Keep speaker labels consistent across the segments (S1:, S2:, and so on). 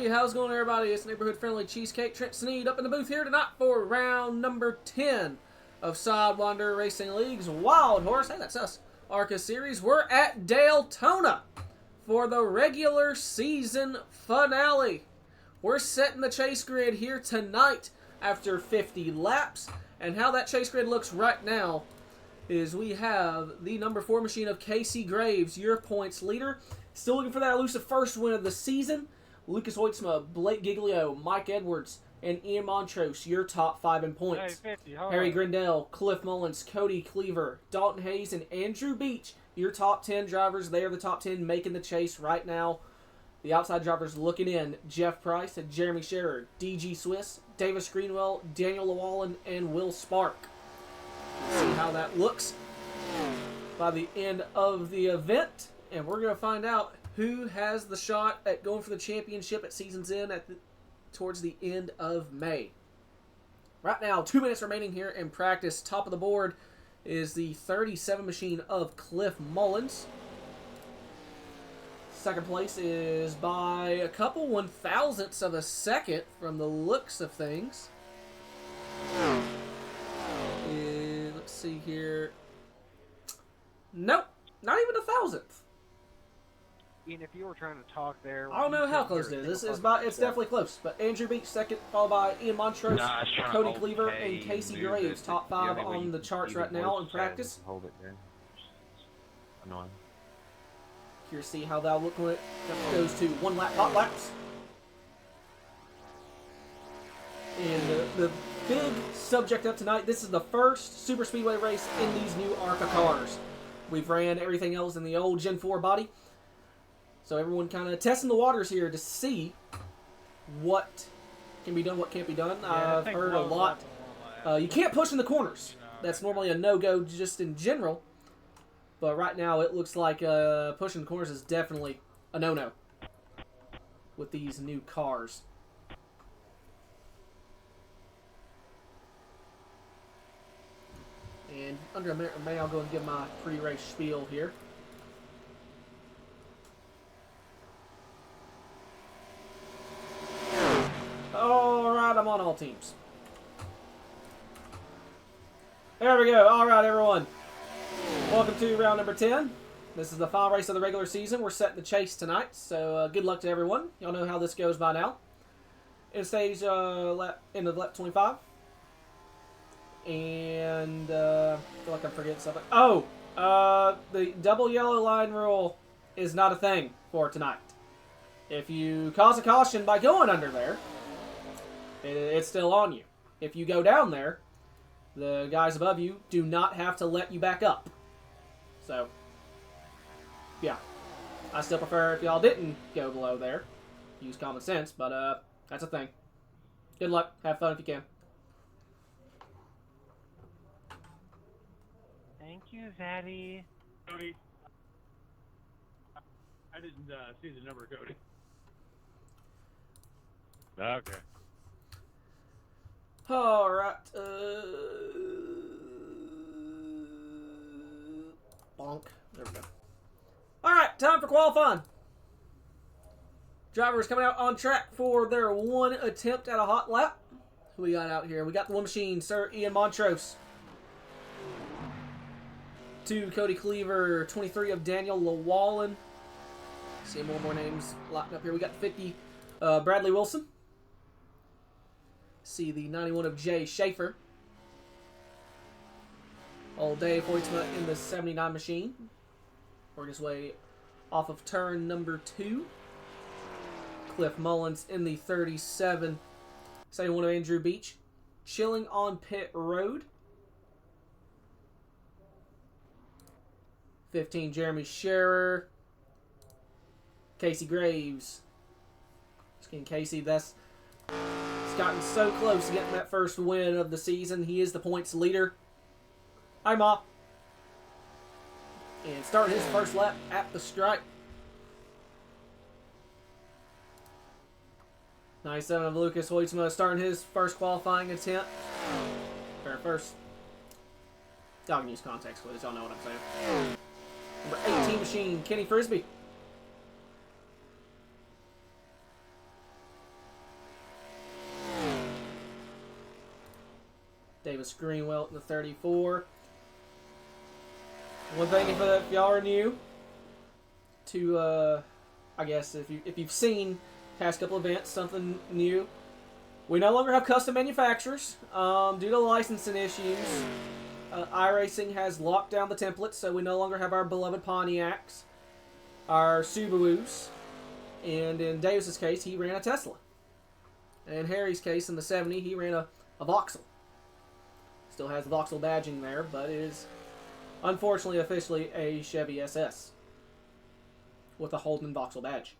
S1: Howdy, how's it going, everybody? It's Neighborhood Friendly Cheesecake. Trent Sneed up in the booth here tonight for round number 10 of Sidewinder Racing League's Wild Horse. Hey, that's us. ARCA Series. We're at Daletona for the regular season finale. We're setting the chase grid here tonight after 50 laps. And how that chase grid looks right now is we have the number 4 machine of Casey Graves, your points leader. Still looking for that elusive first win of the season. Lucas Hoytsma, Blake Giglio, Mike Edwards, and Ian Montrose, your top 5 in points.
S2: Hey, 50,
S1: Harry Grindell, Cliff Mullins, Cody Cleaver, Dalton Hayes, and Andrew Beach, your top 10 drivers. They are the top 10 making the chase right now. The outside drivers looking in: Jeff Price, Jeremy Scherer, DG Swiss, Davis Greenwell, Daniel Llewellyn, and Will Spark. Let's see how that looks by the end of the event, and we're going to find out who has the shot at going for the championship at season's end towards the end of May. Right now, 2 minutes remaining here in practice. Top of the board is the 37 machine of Cliff Mullins. Second place is by a couple 1,000ths of a second from the looks of things. Let's see here. Nope, not even 1,000th.
S2: Ian, if you were trying to talk there,
S1: I don't know how close it is. It's definitely close. But Andrew Beach second, followed by Ian Montrose, Cody Cleaver, and Casey Graves, top 5 on the charts right now in practice.
S3: Hold it there. Annoying.
S1: Here, see how that'll look when it goes to one lap, hot laps. And the big subject of tonight, this is the first Super Speedway race in these new ARCA cars. We've ran everything else in the old Gen 4 body. So everyone kind of testing the waters here to see what can be done, what can't be done.
S2: Yeah,
S1: I've heard a lot. You can't push in the corners. That's normally a no-go just in general. But right now it looks like pushing the corners is definitely a no-no with these new cars. And under a minute or May, I'll go and give my pre-race spiel here. Alright, I'm on all teams. There we go. Alright, everyone. Welcome to round number 10. This is the final race of the regular season. We're setting the chase tonight, so good luck to everyone. Y'all know how this goes by now. In stage end of lap 25. And I feel like I'm forgetting something. Oh, the double yellow line rule is not a thing for tonight. If you cause a caution by going under there, it's still on you. If you go down there, the guys above you do not have to let you back up. So, yeah. I still prefer if y'all didn't go below there. Use common sense, but that's a thing. Good luck. Have fun if you can.
S2: Thank you, Zaddy.
S4: Cody, I didn't see the number, Cody.
S3: Okay.
S1: Alright, bonk. There we go. Alright, time for qualifying. Drivers coming out on track for their one attempt at a hot lap. Who we got out here? We got the one machine, Sir Ian Montrose. 2, Cody Cleaver. 23 of Daniel Llewellyn. See more names locked up here. We got 50, Bradley Wilson. See the 91 of Jay Schaefer. All Dave Hoytsma in the 79 machine. Working his way off of turn number 2. Cliff Mullins in the 37. 71 of Andrew Beach. Chilling on pit road. 15, Jeremy Scherer. Casey Graves. Just Casey, he's gotten so close to getting that first win of the season. He is the points leader. Hi, Ma. And starting his first lap at the stripe. 97 of Lucas Hoytsma starting his first qualifying attempt. Or first. Y'all can use context clues. Y'all know what I'm saying. Number 18 machine, Kenny Frisbee. Davis Greenwell in the 34. One thing, if y'all are new to, I guess if you've seen past couple events, something new. We no longer have custom manufacturers due to licensing issues. iRacing has locked down the templates, so we no longer have our beloved Pontiacs, our Subarus, and in Davis's case, he ran a Tesla. And in Harry's case, in the 70, he ran a Vauxhall. Still has the Vauxhall badging there, but it is unfortunately officially a Chevy SS with a Holden Vauxhall badge.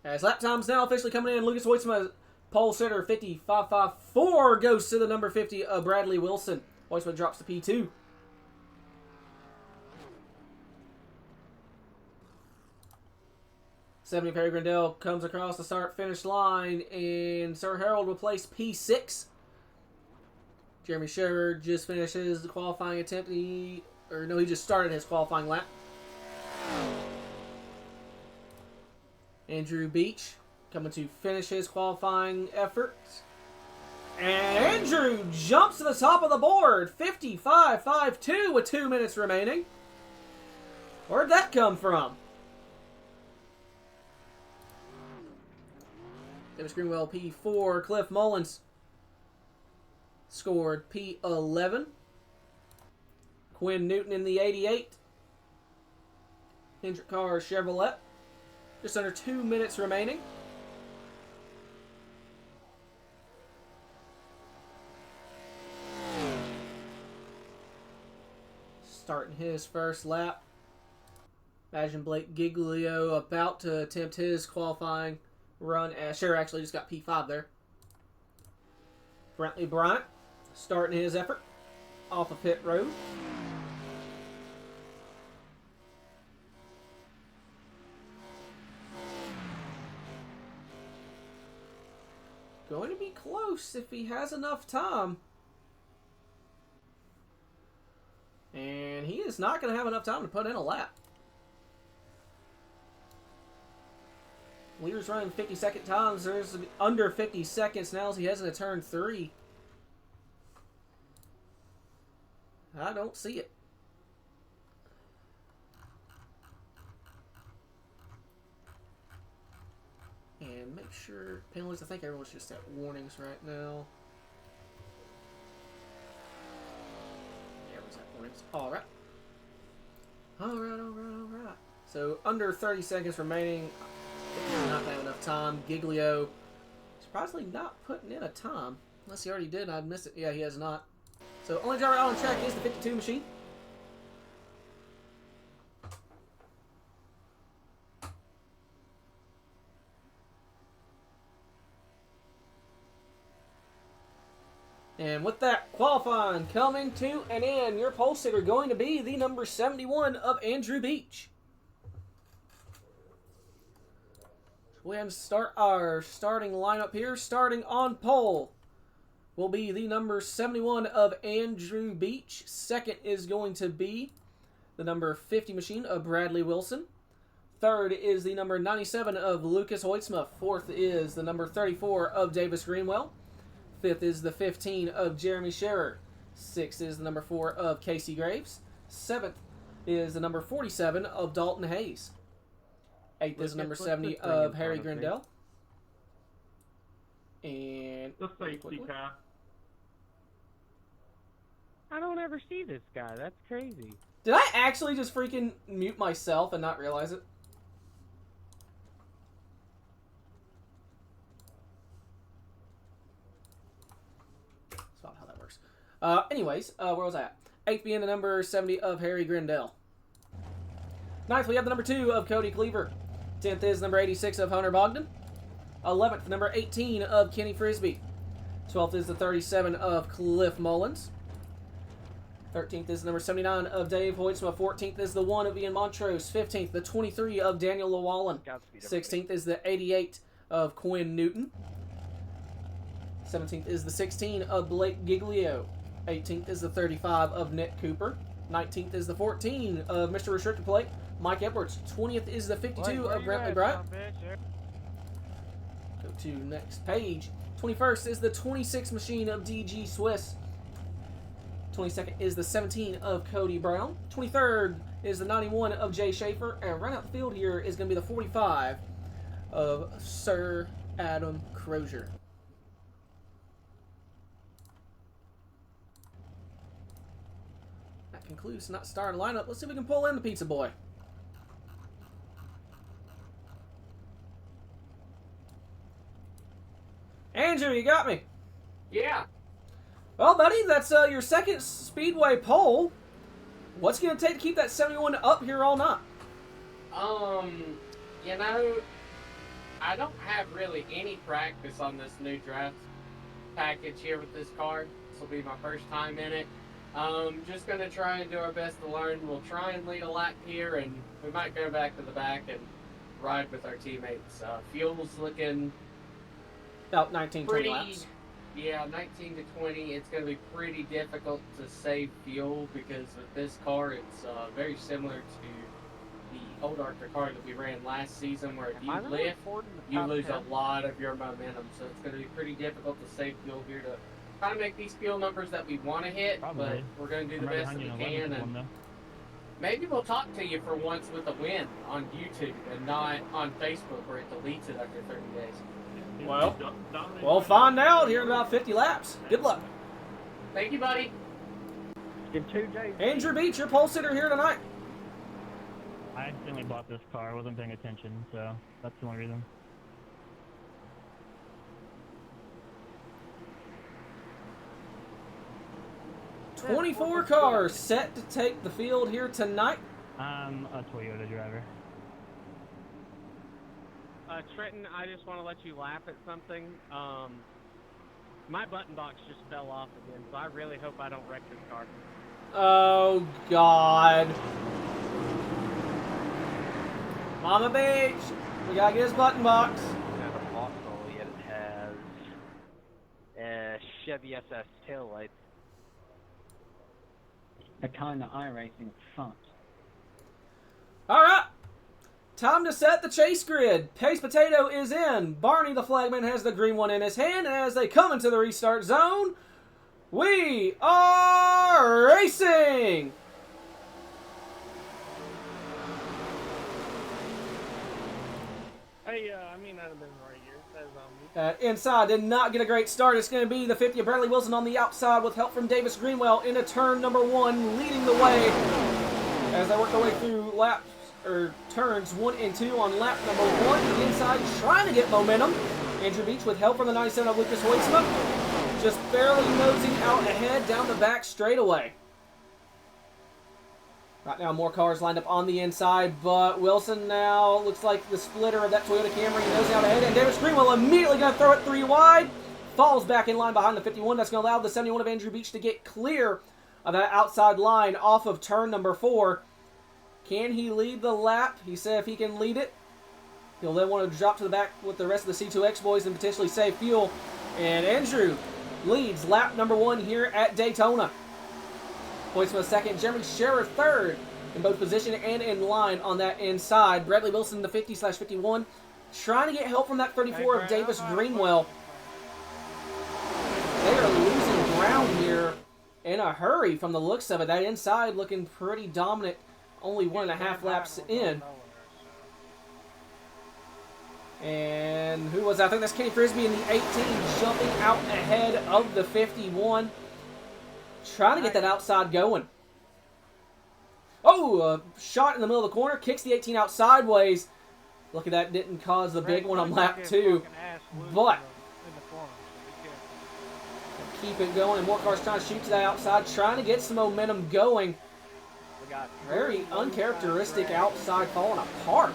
S1: As lap time's now officially coming in, Lucas Hoytsma, pole sitter 55.54 goes to the number 50 of Bradley Wilson. Hoytsma drops to P2. '70 Perry Grindell comes across the start-finish line, and Sir Harold will place P6. Jeremy Scherer just finishes the qualifying attempt. He just started his qualifying lap. Andrew Beach coming to finish his qualifying effort. And Andrew jumps to the top of the board. 55.52 with 2 minutes remaining. Where'd that come from? Davis Greenwell P4. Cliff Mullins scored P11. Quinn Newton in the 88. Hendrick Carr Chevrolet. Just under 2 minutes remaining. Starting his first lap. Imagine Blake Giglio about to attempt his qualifying run. Scherer actually just got P5 there. Brentley Bryant starting his effort off of pit road. Going to be close if he has enough time. And he is not going to have enough time to put in a lap. Leader's running 50-second times. There's under 50 seconds now as he has to turn 3. I don't see it. And make sure penalties. I think everyone's just at warnings right now. Everyone's at warnings. Alright. Alright. So under 30 seconds remaining. Not have enough time. Giglio surprisingly not putting in a time. Unless he already did and I'd missed it. Yeah, he has not. So only driver out on track is the 52 machine. And with that, qualifying coming to an end, your pole sitter going to be the number 71 of Andrew Beach. We have to start our starting lineup here. Starting on pole will be the number 71 of Andrew Beach. Second is going to be the number 50 machine of Bradley Wilson. Third is the number 97 of Lucas Hoytsma. Fourth is the number 34 of Davis Greenwell. Fifth is the 15 of Jeremy Scherer. Sixth is the number 4 of Casey Graves. Seventh is the number 47 of Dalton Hayes. Eighth is number 70 of Harry Grindell. And
S4: The safety car.
S2: I don't ever see this guy. That's crazy.
S1: did I actually just freaking mute myself and not realize it? That's not how that works. Anyways, where was I at? Eighth being the number 70 of Harry Grindell. Ninth, we have the number 2 of Cody Cleaver. 10th is number 86 of Hunter Bogdan. 11th, number 18 of Kenny Frisbee. 12th is the 37 of Cliff Mullins. 13th is the number 79 of Dave Hoytsma. 14th is the 1 of Ian Montrose. 15th, the 23 of Daniel Llewellyn. 16th is the 88 of Quinn Newton. 17th is the 16 of Blake Giglio. 18th is the 35 of Nick Cooper. 19th is the 14 of Mr. Restricted Plate, Mike Edwards. 20th is the 52 of Brentley Bryant. to next page. 21st is the 26 machine of DG Swiss. 22nd is the 17 of Cody Brown. 23rd is the 91 of Jay Schaefer. And right out the field here is going to be the 45 of Sir Adam Crozier. That concludes not starting lineup. Let's see if we can pull in the Pizza Boy. Andrew, you got me.
S5: Yeah.
S1: Well, buddy, that's your second Speedway pole. What's it going to take to keep that 71 up here all night?
S5: You know, I don't have really any practice on this new draft package here with this car. This will be my first time in it. Just going to try and do our best to learn. We'll try and lead a lap here, and we might go back to the back and ride with our teammates. Fuel's looking
S1: About 19, 20
S5: pretty,
S1: laps.
S5: yeah, 19 to 20. It's going to be pretty difficult to save fuel because with this car, it's very similar to the old ARCA car that we ran last season, where if
S2: Am I
S5: you
S2: the
S5: lift,
S2: Ford in the
S5: you
S2: top
S5: lose
S2: 10?
S5: a lot of your momentum. So it's going to be pretty difficult to save fuel here to try to make these fuel numbers that we want to hit.
S3: Probably.
S5: But we're going to do the best that we can, and maybe we'll talk to you for once with a win on YouTube and not on Facebook where it deletes it after 30 days.
S1: Well, we'll find out here in about 50 laps. Good luck.
S5: Thank you, buddy.
S2: In 2 days.
S1: Andrew Beach, your pole sitter here tonight.
S3: I accidentally bought this car. I wasn't paying attention, so that's the only reason.
S2: Yeah,
S1: 24 cars set to take the field here tonight.
S3: I'm a Toyota driver.
S2: Trenton, I just want to let you laugh at something. My button box just fell off again, so I really hope I don't wreck this car.
S1: Oh, God. Mama Beach, we gotta get his button box.
S6: And also, yet it has Chevy SS taillights.
S7: Daytona iRacing front.
S1: All right. Time to set the chase grid. Pace Potato is in. Barney the flagman has the green one in his hand. And as they come into the restart zone, we are racing.
S4: Hey, I mean, I'd have been right here. Says
S1: Inside did not get a great start. It's going to be the 50 of Bradley Wilson on the outside with help from Davis Greenwell into turn number 1, leading the way as they work their way through laps or turns 1 and 2 on lap number 1. The inside trying to get momentum. Andrew Beach with help from the 97 of Lucas Hoytsma, just barely nosing out ahead down the back straightaway. Right now, more cars lined up on the inside, but Wilson now looks like the splitter of that Toyota Camry, nosing out ahead, and Davis Greenwell immediately going to throw it 3 wide. Falls back in line behind the 51. That's going to allow the 71 of Andrew Beach to get clear of that outside line off of turn number 4. Can he lead the lap? He said if he can lead it, he'll then want to drop to the back with the rest of the C2X boys and potentially save fuel. And Andrew leads lap number 1 here at Daytona. Hoytsma second, Jeremy Scherer third in both position and in line on that inside. Bradley Wilson, the 50/51, trying to get help from that 34 of Davis Greenwell. They are losing ground here in a hurry from the looks of it. That inside looking pretty dominant, only 1.5 laps in. And who was that? I think that's Kenny Frisbee in the 18, jumping out ahead of the 51. Trying to get that outside going. Oh, a shot in the middle of the corner. Kicks the 18 out sideways. Look at that. Didn't cause the big one on lap 2. But keep it going. And more cars trying to shoot to that outside. Trying to get some momentum going. Very uncharacteristic outside falling apart.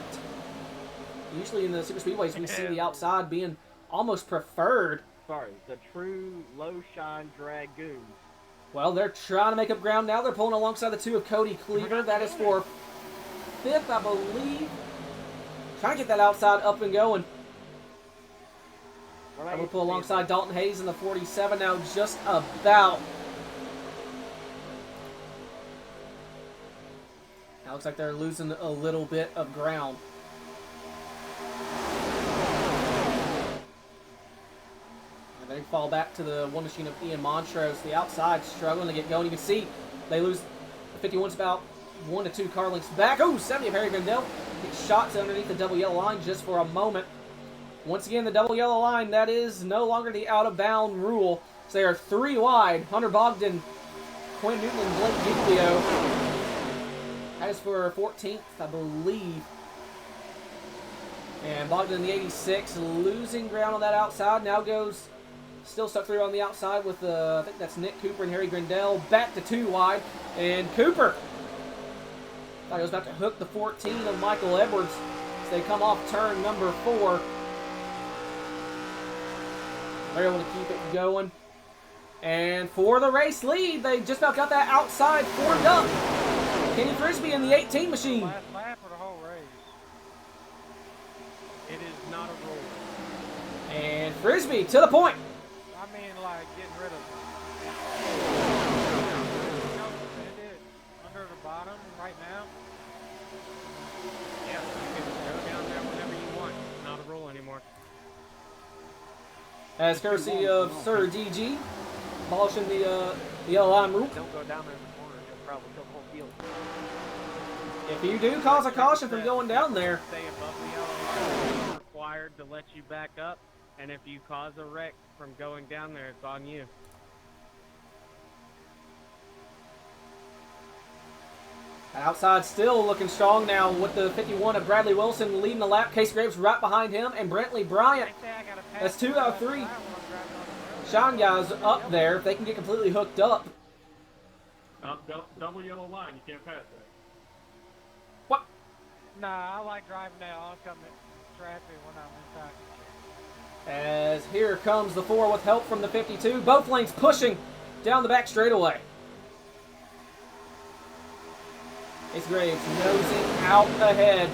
S1: Usually in the super speedways we see the outside being almost preferred.
S2: Sorry, the true low shine dragoon.
S1: Well, they're trying to make up ground now. They're pulling alongside the 2 of Cody Cleaver. That is for 5th, I believe. Trying to get that outside up and going. I'm going to pull alongside Dalton Hayes in the 47 now, just about. Now looks like they're losing a little bit of ground. They fall back to the one machine of Ian Montrose. The outside struggling to get going. You can see they lose. The 51's about 1 to 2 car lengths back. Oh, 70 of Harry Grindell. Gets shot to underneath the double yellow line just for a moment. Once again, the double yellow line, that is no longer the out-of-bound rule. So they are 3 wide. Hunter Bogdan, Quinn Newton, and Blake Giglio. That is for 14th, I believe. And Bogdan in the 86, losing ground on that outside. Now goes, still stuck through on the outside with, I think that's Nick Cooper and Harry Grindell. Back to 2 wide. And Cooper, thought he was about to hook the 14 of Michael Edwards as they come off turn number 4. They're able to keep it going. And for the race lead, they just about got that outside formed up. Kenny Frisbee in the 18 machine.
S4: Last lap of the whole race.
S2: It is not a rule.
S1: And Frisbee to the point.
S4: I mean, like, getting rid of it. No, it is. Under the bottom right now.
S2: Yeah, you can go down there whenever you want. Not a rule anymore.
S1: As courtesy of Sir DG, abolishing the yellow line rule.
S6: Don't go down there in the corner. You'll probably kill the whole field.
S1: If you do cause a caution from going down there,
S2: Stay above the yellow line. It's required to let you back up, and if you cause a wreck from going down there, it's on you.
S1: outside still looking strong now with the 51 of Bradley Wilson leading the lap. Case Graves right behind him, and Brentley Bryant. That's 2 out of 3 Shine guys up there. If they can get completely hooked up.
S8: Double yellow line, you can't pass that.
S1: What?
S4: Nah, I like driving down oncoming traffic when I'm inside.
S1: As here comes the 4 with help from the 52. Both lanes pushing down the back straightaway. It's Graves nosing out ahead.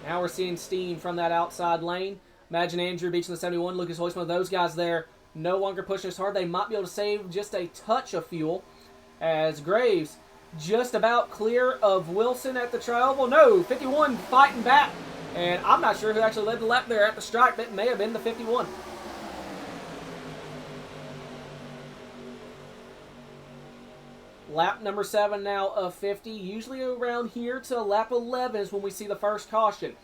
S1: Now we're seeing steam from that outside lane. Imagine Andrew Beach in the 71, Lucas Hoisman, those guys there no longer pushing as hard. They might be able to save just a touch of fuel. As Graves just about clear of Wilson at the trial. Well, no, 51 fighting back. And I'm not sure who actually led the lap there at the stripe. It may have been the 51. Lap number 7 now of 50. Usually around here to lap 11 is when we see the first caution.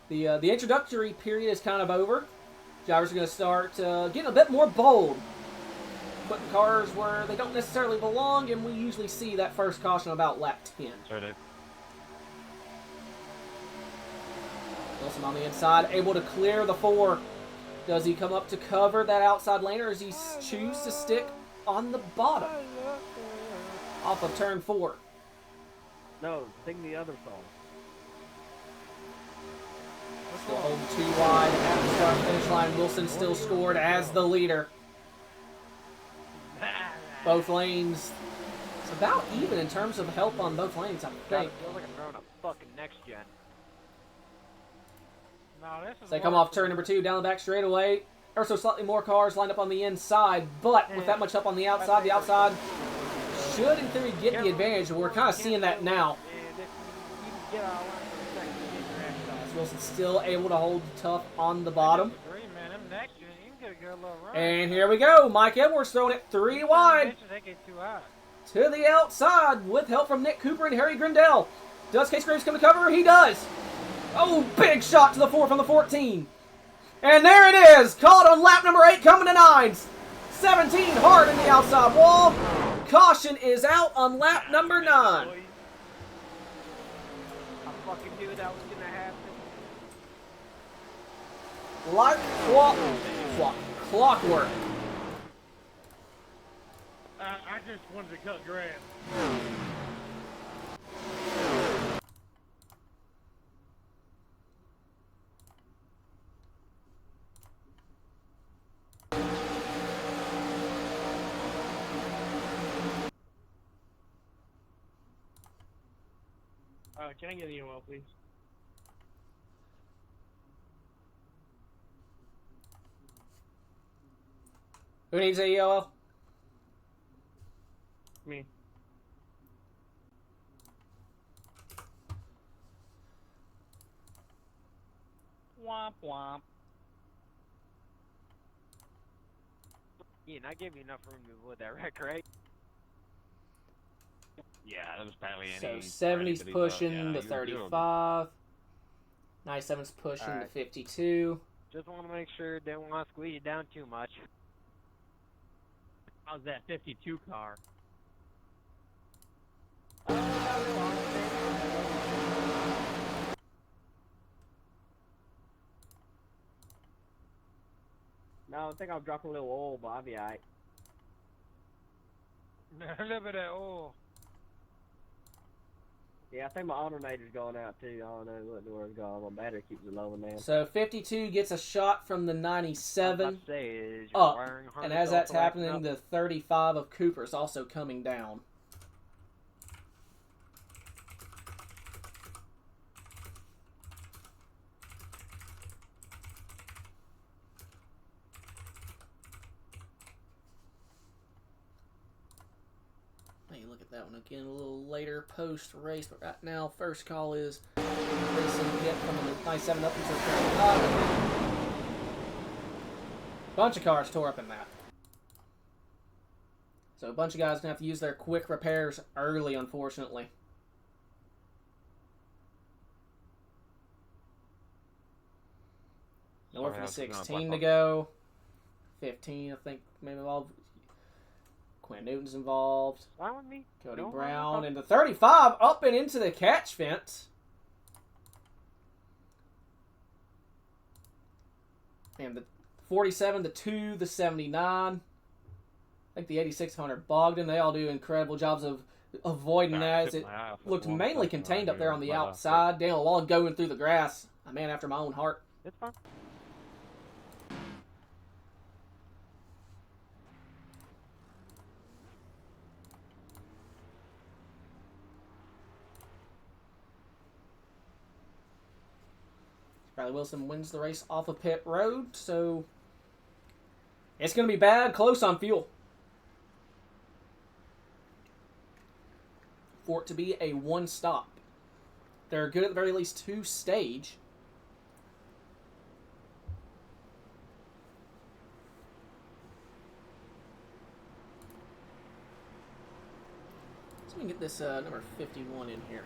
S1: The introductory period is kind of over. Drivers are going to start getting a bit more bold. Putting cars where they don't necessarily belong, and we usually see that first caution about lap 10.
S6: Sorry, Dave.
S1: Wilson on the inside, able to clear the 4. Does he come up to cover that outside lane, or does he choose to stick on the bottom? Off of turn 4.
S6: No, sing the other song.
S1: Still hold 2 wide at the start finish line. Wilson still scored as the leader. Both lanes. It's about even in terms of help on both lanes, I
S6: God,
S1: think.
S6: it feels like I'm throwing a fucking next gen.
S4: No, this is
S1: They come off turn number 2 down the back straightaway. Or so slightly more cars lined up on the inside, but with that much help on the outside should in theory get the advantage. We're kind of seeing that now. Wilson still able to hold tough on the bottom. And here we go. Mike Edwards throwing it 3 wide to the outside with help from Nick Cooper and Harry Grindell. Does Case Graves come to cover? He does. Oh, big shot to the 4 from the 14. And there it is. Caught on lap number 8 coming to 9. 17 hard in the outside wall. Caution is out on lap number 9.
S6: I fucking knew that was going to happen.
S1: Like clockwork.
S8: I just wanted to cut grass.
S4: Can I get an EOL, please?
S1: Who needs a EOL?
S4: Me. Womp womp.
S6: Ian, I gave you enough room to avoid that wreck, right?
S9: Yeah, that was probably
S1: So
S9: any.
S1: 70's
S9: anybody,
S1: pushing
S9: yeah,
S1: to
S9: you were good.
S1: 35. 97's pushing to
S6: Alright.
S1: 52.
S6: Just want to make sure didn't want to squeeze you down too much.
S2: How's that 52 car?
S6: No, I think I'll drop a little oil, but I'll be alright.
S4: A little bit of oil.
S6: Yeah, I think my alternator's going out too. I don't know what the word's going on. My battery keeps it low now.
S1: So 52 gets a shot from the 97
S6: Say is your
S1: up.
S6: wiring
S1: And
S6: harness
S1: as that's
S6: also acting
S1: happening,
S6: up?
S1: the 35 of Cooper is also coming down. Hey, look at that one again a little later post-race, but right now first call is racing get from the 97 up into the 35. Bunch of cars tore up in that. So a bunch of guys gonna have to use their quick repairs early, unfortunately. North of the 16 to go. 15, I think, maybe involved. Quinn Newton's involved.
S6: Fine with me.
S1: Cody
S6: No,
S1: Brown. And the 35 up and into the catch fence. And the 47, the 2, the 79. I think the 86 Hunter Bogdan. They all do incredible jobs of avoiding that. As it looked mainly contained up there on the outside. Daniel Long going through the grass. A man after my own heart.
S6: It's fine.
S1: Riley Wilson wins the race off of pit road, so it's going to be bad, close on fuel. For it to be a one-stop. They're good at the very least two-stage. So we can get this number 51 in here.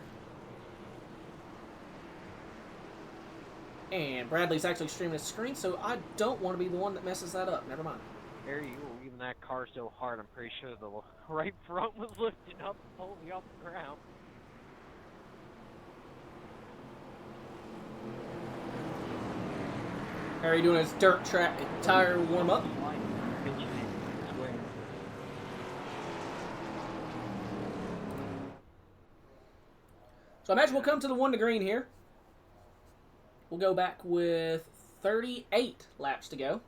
S1: And Bradley's actually streaming his screen, so I don't want to be the one that messes that up. Never mind.
S6: Harry, you were leaving that car so hard, I'm pretty sure the right front was lifting up, holding you off the ground.
S1: Harry doing his dirt track tire warm-up. So I imagine we'll come to the 1 to green here. We'll go back with 38 laps to go.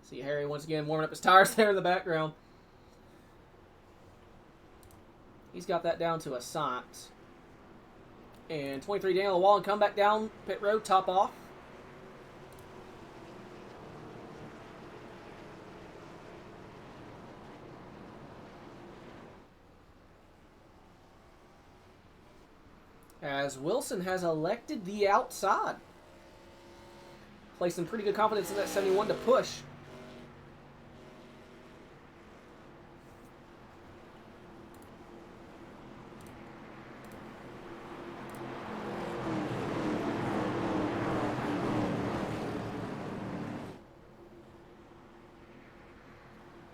S1: See Harry once again warming up his tires there in the background. He's got that down to a science. And 23 Daniel Wallen come back down pit road, top off. As Wilson has elected the outside. Placing pretty good confidence in that 71 to push.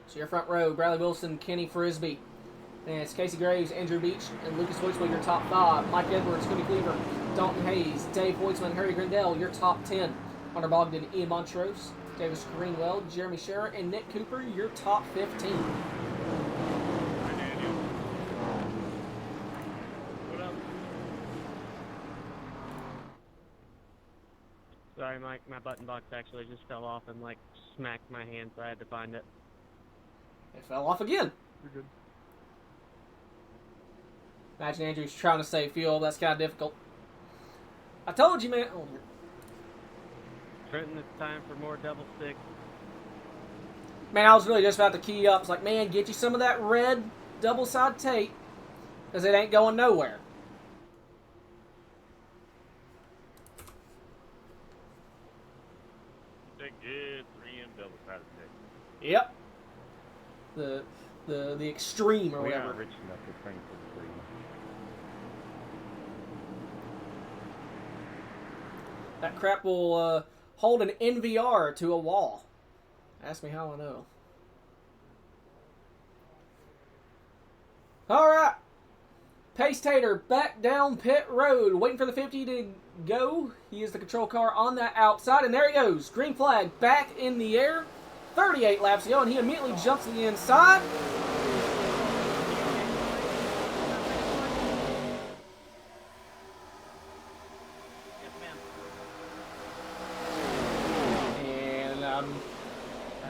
S1: So your front row, Bradley Wilson, Kenny Frisbee. And it's Casey Graves, Andrew Beach, and Lucas Hoytsman, your top 5. Mike Edwards, Cody Cleaver, Dalton Hayes, Dave Hoytsman, Harry Grindell, your top 10. Hunter Bogdan, Ian Montrose, Davis Greenwell, Jeremy Scherer, and Nick Cooper, your top 15.
S8: Hi, Daniel. What up?
S2: Sorry, Mike. My button box actually just fell off and like smacked my hand, so I had to find it.
S1: It fell off again.
S2: You're good.
S1: Imagine Andrew's trying to save fuel. That's kind of difficult. I told you, man. Oh,
S2: Trenton, it's time for more double stick.
S1: man, I was really just about to key up. It's like, man, get you some of that red double-side tape because it ain't going nowhere.
S8: They good, 3 and double side stick.
S1: Yep. The extreme or
S8: We
S1: whatever.
S8: aren't rich enough to train for free.
S1: That crap will hold an NVR to a wall. Ask me how I know. All right. Pace Tater back down pit road, waiting for the 50 to go. He is the control car on that outside, and there he goes. Green flag back in the air. 38 laps to go, and he immediately jumps to the inside. And I'm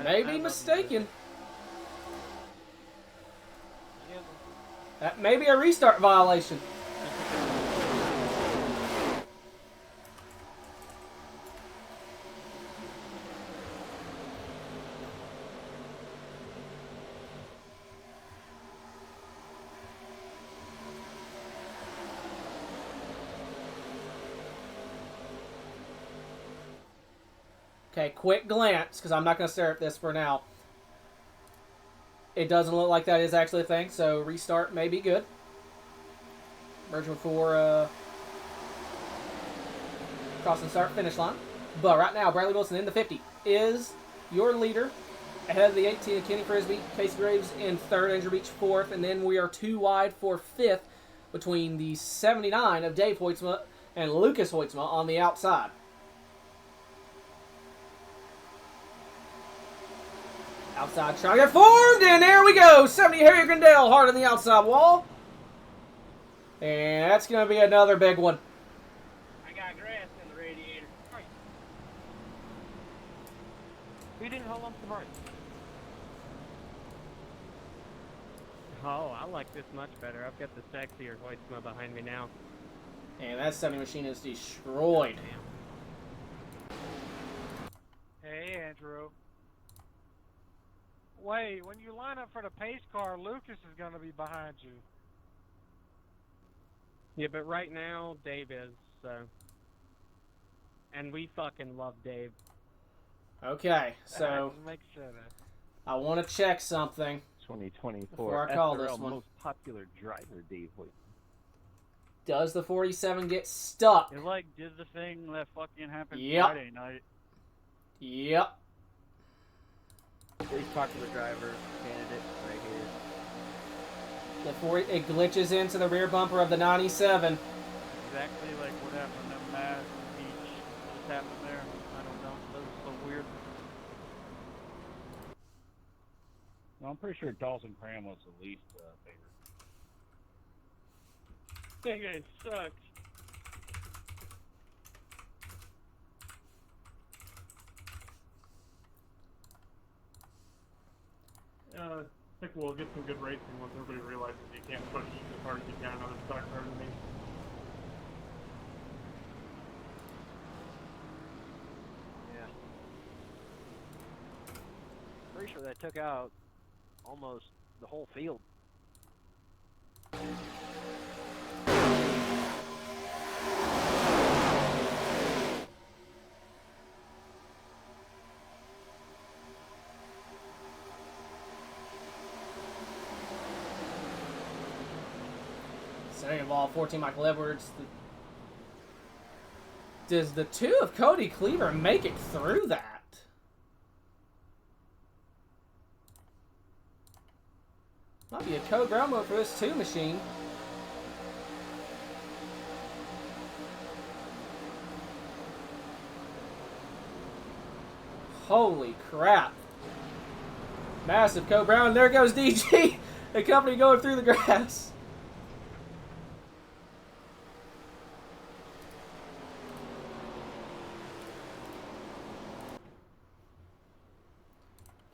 S1: maybe mistaken. That may be a restart violation. Okay, quick glance, because I'm not going to stare at this for now. It doesn't look like that is actually a thing, so restart may be good. Merging before crossing start finish line. But right now, Bradley Wilson in the 50 is your leader. Ahead of the 18 of Kenny Frisbee, Casey Graves in third, Andrew Beach fourth, and then we are 2 wide for fifth between the 79 of Dave Hoytsma and Lucas Hoytsma on the outside. Outside trying to get formed, and there we go. 70 Harry Grindale hard on the outside wall. And that's going to be another big one.
S6: I got grass in the radiator. Right. We didn't hold on to the brakes.
S2: Oh, I like this much better. I've got the sexier Hoytsma behind me now.
S1: And that 70 machine is destroyed.
S4: Hey, Andrew. Wait, when you line up for the pace car, Lucas is going to be behind you.
S2: Yeah, but right now, Dave is, so. And we fucking love Dave.
S1: Okay, so
S4: Just make sure that.
S1: I want to check something.
S8: 2024
S1: Before I call
S8: SRL
S1: this one.
S8: most popular driver, Dave Hoyt.
S1: Does the 47 get stuck?
S9: It like did the thing that fucking happened
S1: Yep.
S9: Friday night.
S1: Yep.
S6: Most popular driver candidate right here.
S1: It glitches into the rear bumper of the 97.
S9: Exactly like what happened at Mass Beach. What just happened there? I don't know. That was so weird.
S3: Well, I'm pretty sure Dawson Cram was the least favorite.
S2: That guy sucks.
S8: I think we'll get some good racing once everybody realizes you can't push as hard as you can on a stock car to me.
S6: Yeah. Pretty sure that took out almost the whole field.
S1: Second of all, 14 Michael Edwards. Does the 2 of Cody Cleaver make it through that? Might be a code ground mode for this 2 machine. Holy crap. Massive code brown. There goes DG. The company going through the grass.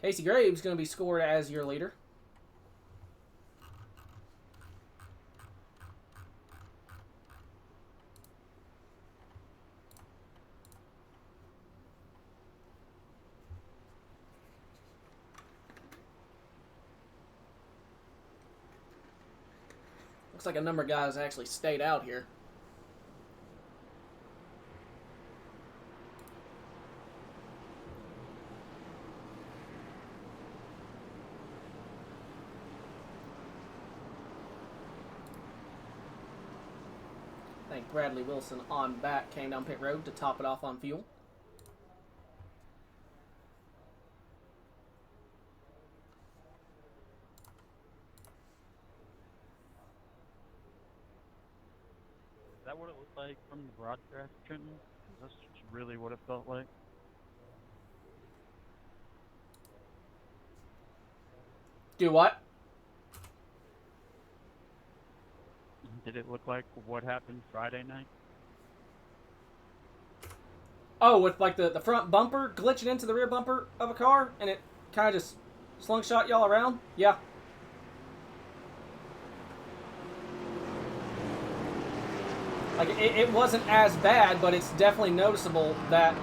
S1: Casey Graves going to be scored as your leader. Looks like a number of guys actually stayed out here. I think Bradley Wilson on back came down pit road to top it off on fuel.
S9: Is that what it looked like from the broadcast, Trenton? Is this really what it felt like?
S1: Do what?
S9: Did it look like what happened Friday night?
S1: Oh, with like the front bumper glitching into the rear bumper of a car, and it kind of just slingshot y'all around? Yeah. Like, it wasn't as bad, but it's definitely noticeable that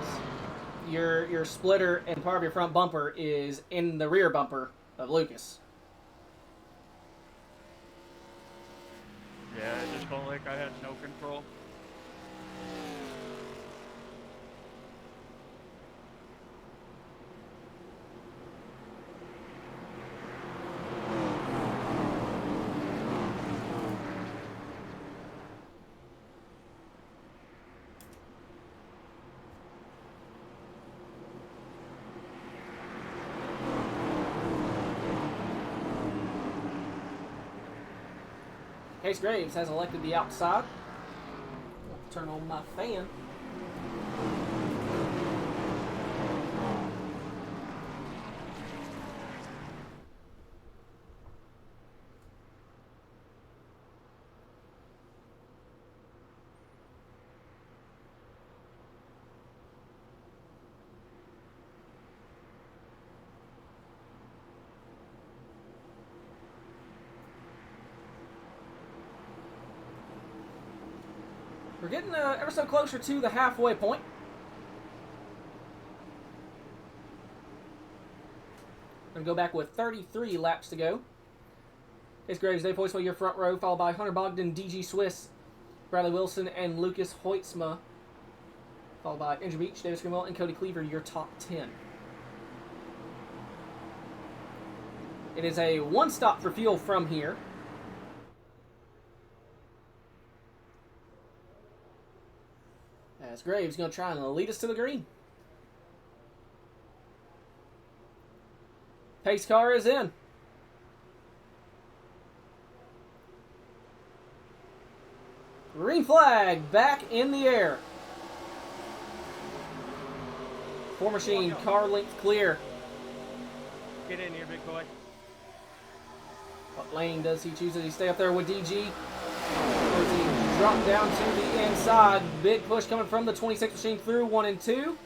S1: your splitter and part of your front bumper is in the rear bumper of Lucas.
S9: Yeah, it just felt like I had no control.
S1: Case Graves has elected the outside. Turn on my fan. We're getting ever so closer to the halfway point. Gonna go back with 33 laps to go. Case Graves, Dave Hoytsma, your front row, followed by Hunter Bogdan, DG Swiss, Bradley Wilson, and Lucas Hoytsma, followed by Andrew Beach, Davis Greenwell, and Cody Cleaver, your top 10. It is a one stop for fuel from here. As Graves going to try and lead us to the green. Pace car is in. Green flag back in the air. Four machine car length clear.
S2: Get in here, big boy.
S1: What lane does he choose? Does he stay up there with DG? Or does he drop down to the inside? Big push coming from the 26 machine through 1 and 2.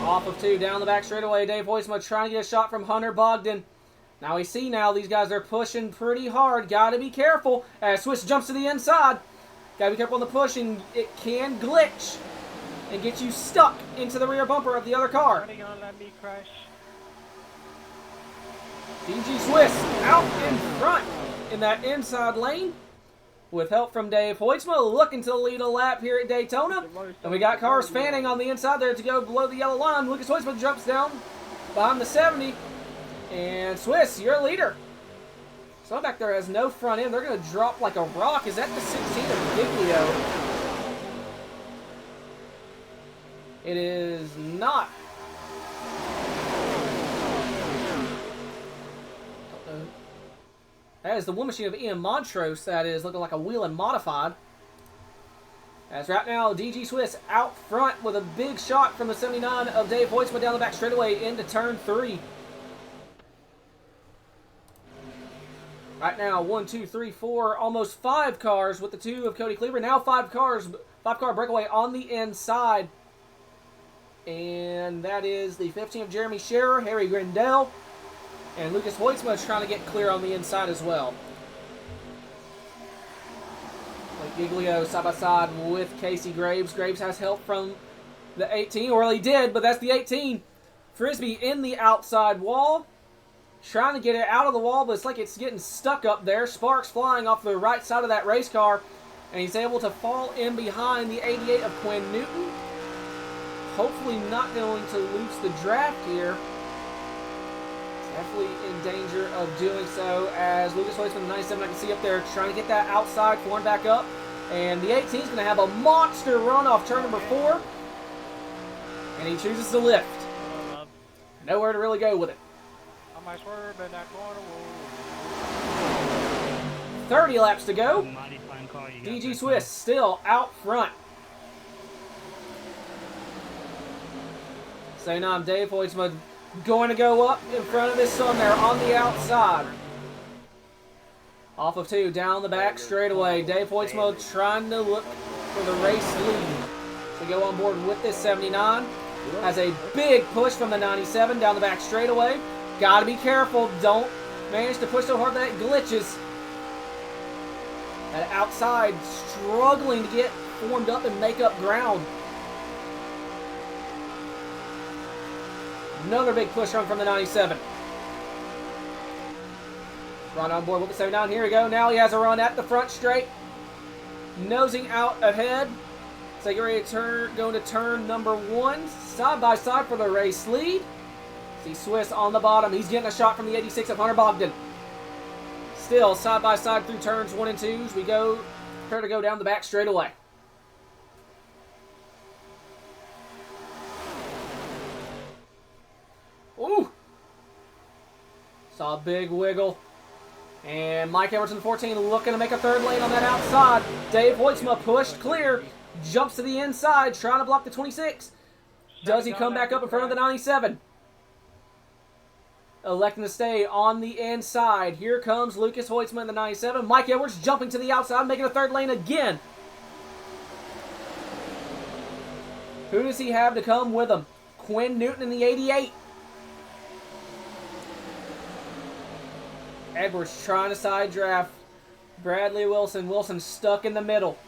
S1: Off of 2, down the back straightaway. Dave Hoytsma trying to get a shot from Hunter Bogdan. Now we see these guys are pushing pretty hard. Got to be careful as Swiss jumps to the inside. Got to be careful on the push, and it can glitch and get you stuck into the rear bumper of the other car.
S4: Running on, let me crash.
S1: DG Swiss out in front in that inside lane with help from Dave Hoytsma, looking to lead a lap here at Daytona. And we got cars fanning on the inside there to go below the yellow line. Lucas Hoytsma jumps down behind the 70. And Swiss, your leader. Someone back there has no front end. They're going to drop like a rock. Is that the 16 of Giglio? It is not. That is the Wood Machine of Ian Montrose. That is looking like a wheel and modified. As right now, DG Swiss out front with a big shot from the 79 of Dave Hoytsma down the back straightaway into turn 3. Right now, 1, 2, 3, 4, almost 5 cars with the 2 of Cody Cleaver. Now 5 cars, 5-car breakaway on the inside. And that is the 15 of Jeremy Scherer, Harry Grindell, and Lucas Hoytsma is trying to get clear on the inside as well. Like Giglio side by side with Casey Graves. Graves has help from the 18, or he did, but that's the 18. Frisbee in the outside wall. Trying to get it out of the wall, but it's like it's getting stuck up there. Sparks flying off the right side of that race car, and he's able to fall in behind the 88 of Quinn Newton. Hopefully not going to lose the draft here. Definitely in danger of doing so as Lucas Hoytman, the 97, I can see up there, trying to get that outside form back up. And the 18 is going to have a monster run off turn number 4. And he chooses to lift. Nowhere to really go with it.
S4: I might swerve in that corner. Whoa.
S1: 30 laps to go.
S3: Mighty fine car you got
S1: DG
S3: there,
S1: Swiss still out front. So now Dave Hoytsma going to go up in front of his son there on the outside. Off of 2, down the back straightaway. Dave Hoytsma trying to look for the race lead. To go on board with this 79. Has a big push from the 97 down the back straightaway. Got to be careful. Don't manage to push so hard that it glitches. That outside struggling to get formed up and make up ground. Another big push run from the 97. Run on board with the 79. Here we go. Now he has a run at the front straight. Nosing out ahead. So get ready to going to turn number 1. Side by side for the race lead. See Swiss on the bottom. He's getting a shot from the 86 of Hunter Bogdan. Still side by side through turns 1 and 2 as we go prepare to go down the back straightaway. Ooh! Saw a big wiggle. And Mike Emerson, 14, looking to make a third lane on that outside. Dave Hoytsma pushed clear. Jumps to the inside, trying to block the 26. Does he come back up in front of the 97? Electing to stay on the inside. Here comes Lucas Hoytsma in the 97. Mike Edwards jumping to the outside, making a third lane again. Who does he have to come with him? Quinn Newton in the 88. Edwards trying to side draft. Bradley Wilson. Wilson stuck in the middle.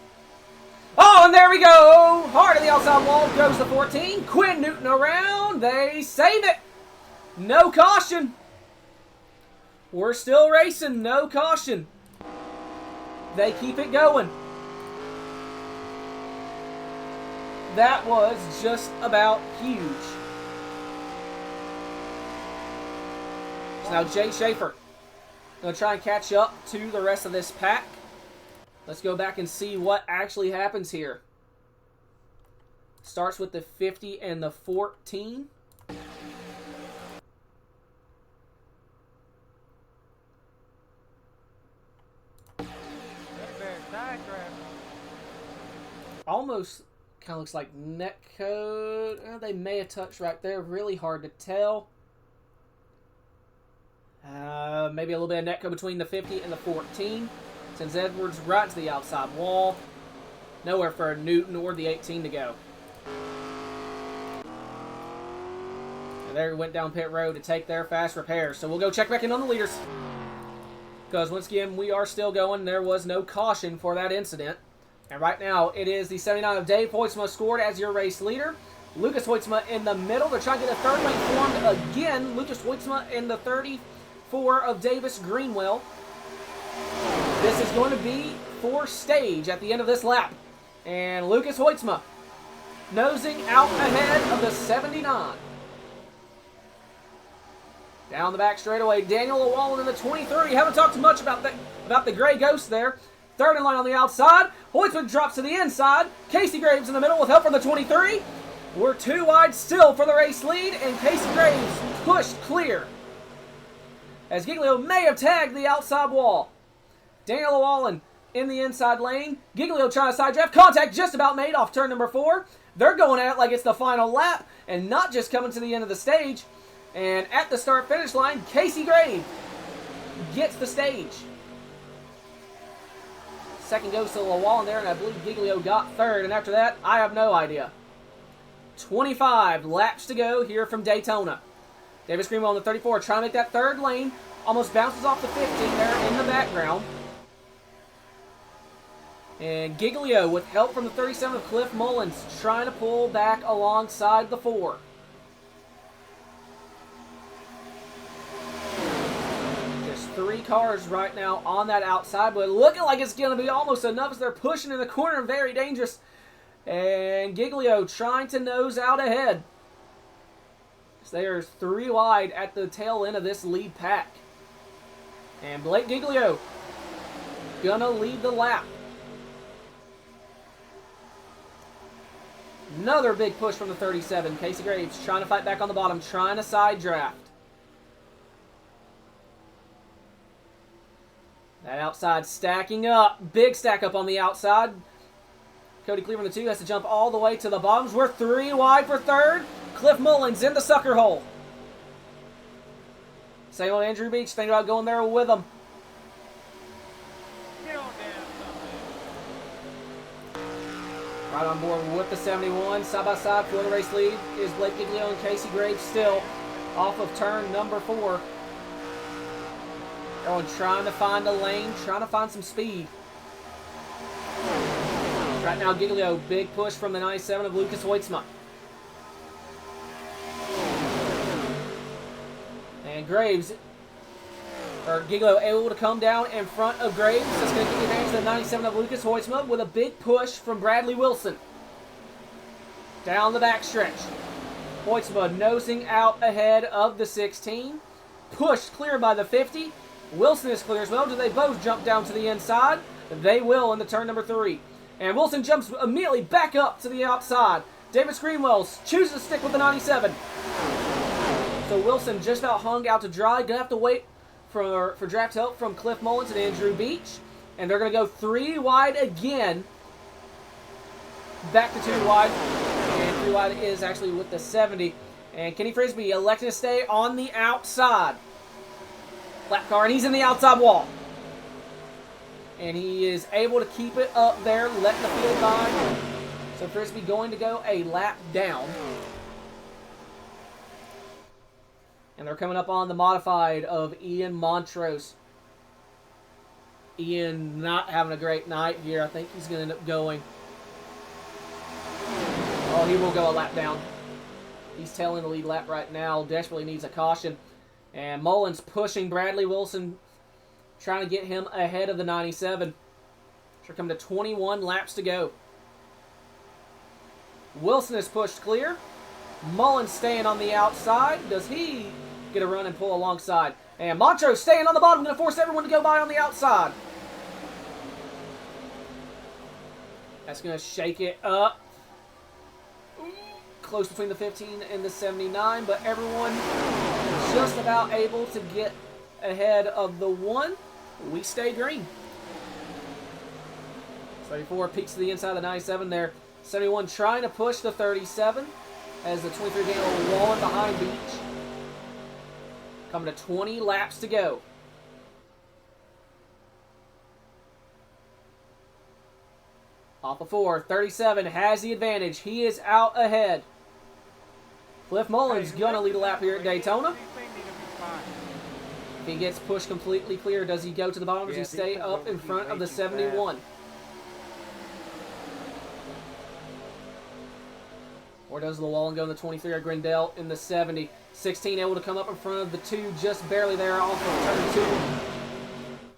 S1: Oh, and there we go. Hard of the outside wall goes the 14. Quinn Newton around. They save it. No caution. We're still racing. No caution. They keep it going. That was just about huge. So now Jay Schaefer going to try and catch up to the rest of this pack. Let's go back and see what actually happens here. Starts with the 50 and the 14. Almost kind of looks like net code. They may have touched right there. Really hard to tell. Maybe a little bit of net code between the 50 and the 14. Sends Edwards right to the outside wall. Nowhere for Newton or the 18 to go. And there he went down pit road to take their fast repairs. So we'll go check back in on the leaders. Because once again, we are still going. There was no caution for that incident. And right now, it is the 79 of Dave Hoytsma scored as your race leader. Lucas Hoytsma in the middle. They're trying to get a third lane formed again. Lucas Hoytsma in the 34 of Davis Greenwell. This is going to be for stage at the end of this lap. And Lucas Hoytsma nosing out ahead of the 79. Down the back straightaway, Daniel Llewellyn in the 23. Haven't talked much about the Gray Ghost there. Third in line on the outside. Hoytsma drops to the inside. Casey Graves in the middle with help from the 23. We're 2 wide still for the race lead, and Casey Graves pushed clear. As Giglio may have tagged the outside wall. Daniel Llewellyn in the inside lane. Giglio trying to side draft. Contact just about made off turn number 4. They're going at it like it's the final lap and not just coming to the end of the stage. And at the start-finish line, Casey Graves gets the stage. Second goes to Llewellyn there, and I believe Giglio got third. And after that, I have no idea. 25 laps to go here from Daytona. Davis Greenwell on the 34 trying to make that third lane. Almost bounces off the 15 there in the background. And Giglio, with help from the 37 of Cliff Mullins, trying to pull back alongside the 4. There's 3 cars right now on that outside, but looking like it's going to be almost enough as they're pushing in the corner. Very dangerous. And Giglio trying to nose out ahead. So they are 3 wide at the tail end of this lead pack. And Blake Giglio gonna lead the lap. Another big push from the 37. Casey Graves trying to fight back on the bottom, trying to side draft. That outside stacking up. Big stack up on the outside. Cody Cleaver in the 2 has to jump all the way to the bottoms. We're 3 wide for third. Cliff Mullins in the sucker hole. Same old Andrew Beach, thinking about going there with him.
S4: Get on down,
S1: Right on board with the 71. Side by side for the race lead is Blake Giglio and Casey Graves still off of turn number 4. Everyone trying to find a lane, trying to find some speed. Right now, Giglio, big push from the 97 of Lucas Hoitzma. And Graves, or Giglio, able to come down in front of Graves. That's going to give advantage to the 97 of Lucas Hoitzma with a big push from Bradley Wilson. Down the backstretch. Hoitzma nosing out ahead of the 16. Pushed clear by the 50. Wilson is clear as well. Do they both jump down to the inside? They will into turn number 3. And Wilson jumps immediately back up to the outside. David Screenwells chooses to stick with the 97. So Wilson just about hung out to dry. Gonna have to wait for draft help from Cliff Mullins and Andrew Beach. And they're gonna go 3 wide again. Back to 2 wide. And 3 wide is actually with the 70. And Kenny Frisbee electing to stay on the outside. Lap car, and he's in the outside wall. And he is able to keep it up there, letting the field by. So Frisbee going to go a lap down. And they're coming up on the modified of Ian Montrose. Ian not having a great night here. I think he's going to end up going. Oh, he will go a lap down. He's tailing the lead lap right now. Desperately needs a caution. And Mullins pushing Bradley Wilson, trying to get him ahead of the 97. We're coming to 21 laps to go. Wilson is pushed clear. Mullins staying on the outside. Does he get a run and pull alongside? And Montrose staying on the bottom, going to force everyone to go by on the outside. That's going to shake it up. Close between the 15 and the 79, but everyone just about able to get ahead of the 1. We stay green. 34 peeks to the inside of the 97 there. 71 trying to push the 37 as the 23 Daniel rolling behind Beach. Coming to 20 laps to go. Off of 4, 37 has the advantage. He is out ahead. Cliff Mullins gonna lead a lap here at Daytona. If he gets pushed completely clear, does he go to the bottom or does he stay up in front of the 71? Or does Llewellyn go in the 23 or Grindell in the 70? 16 able to come up in front of the 2, just barely there off of turn 2.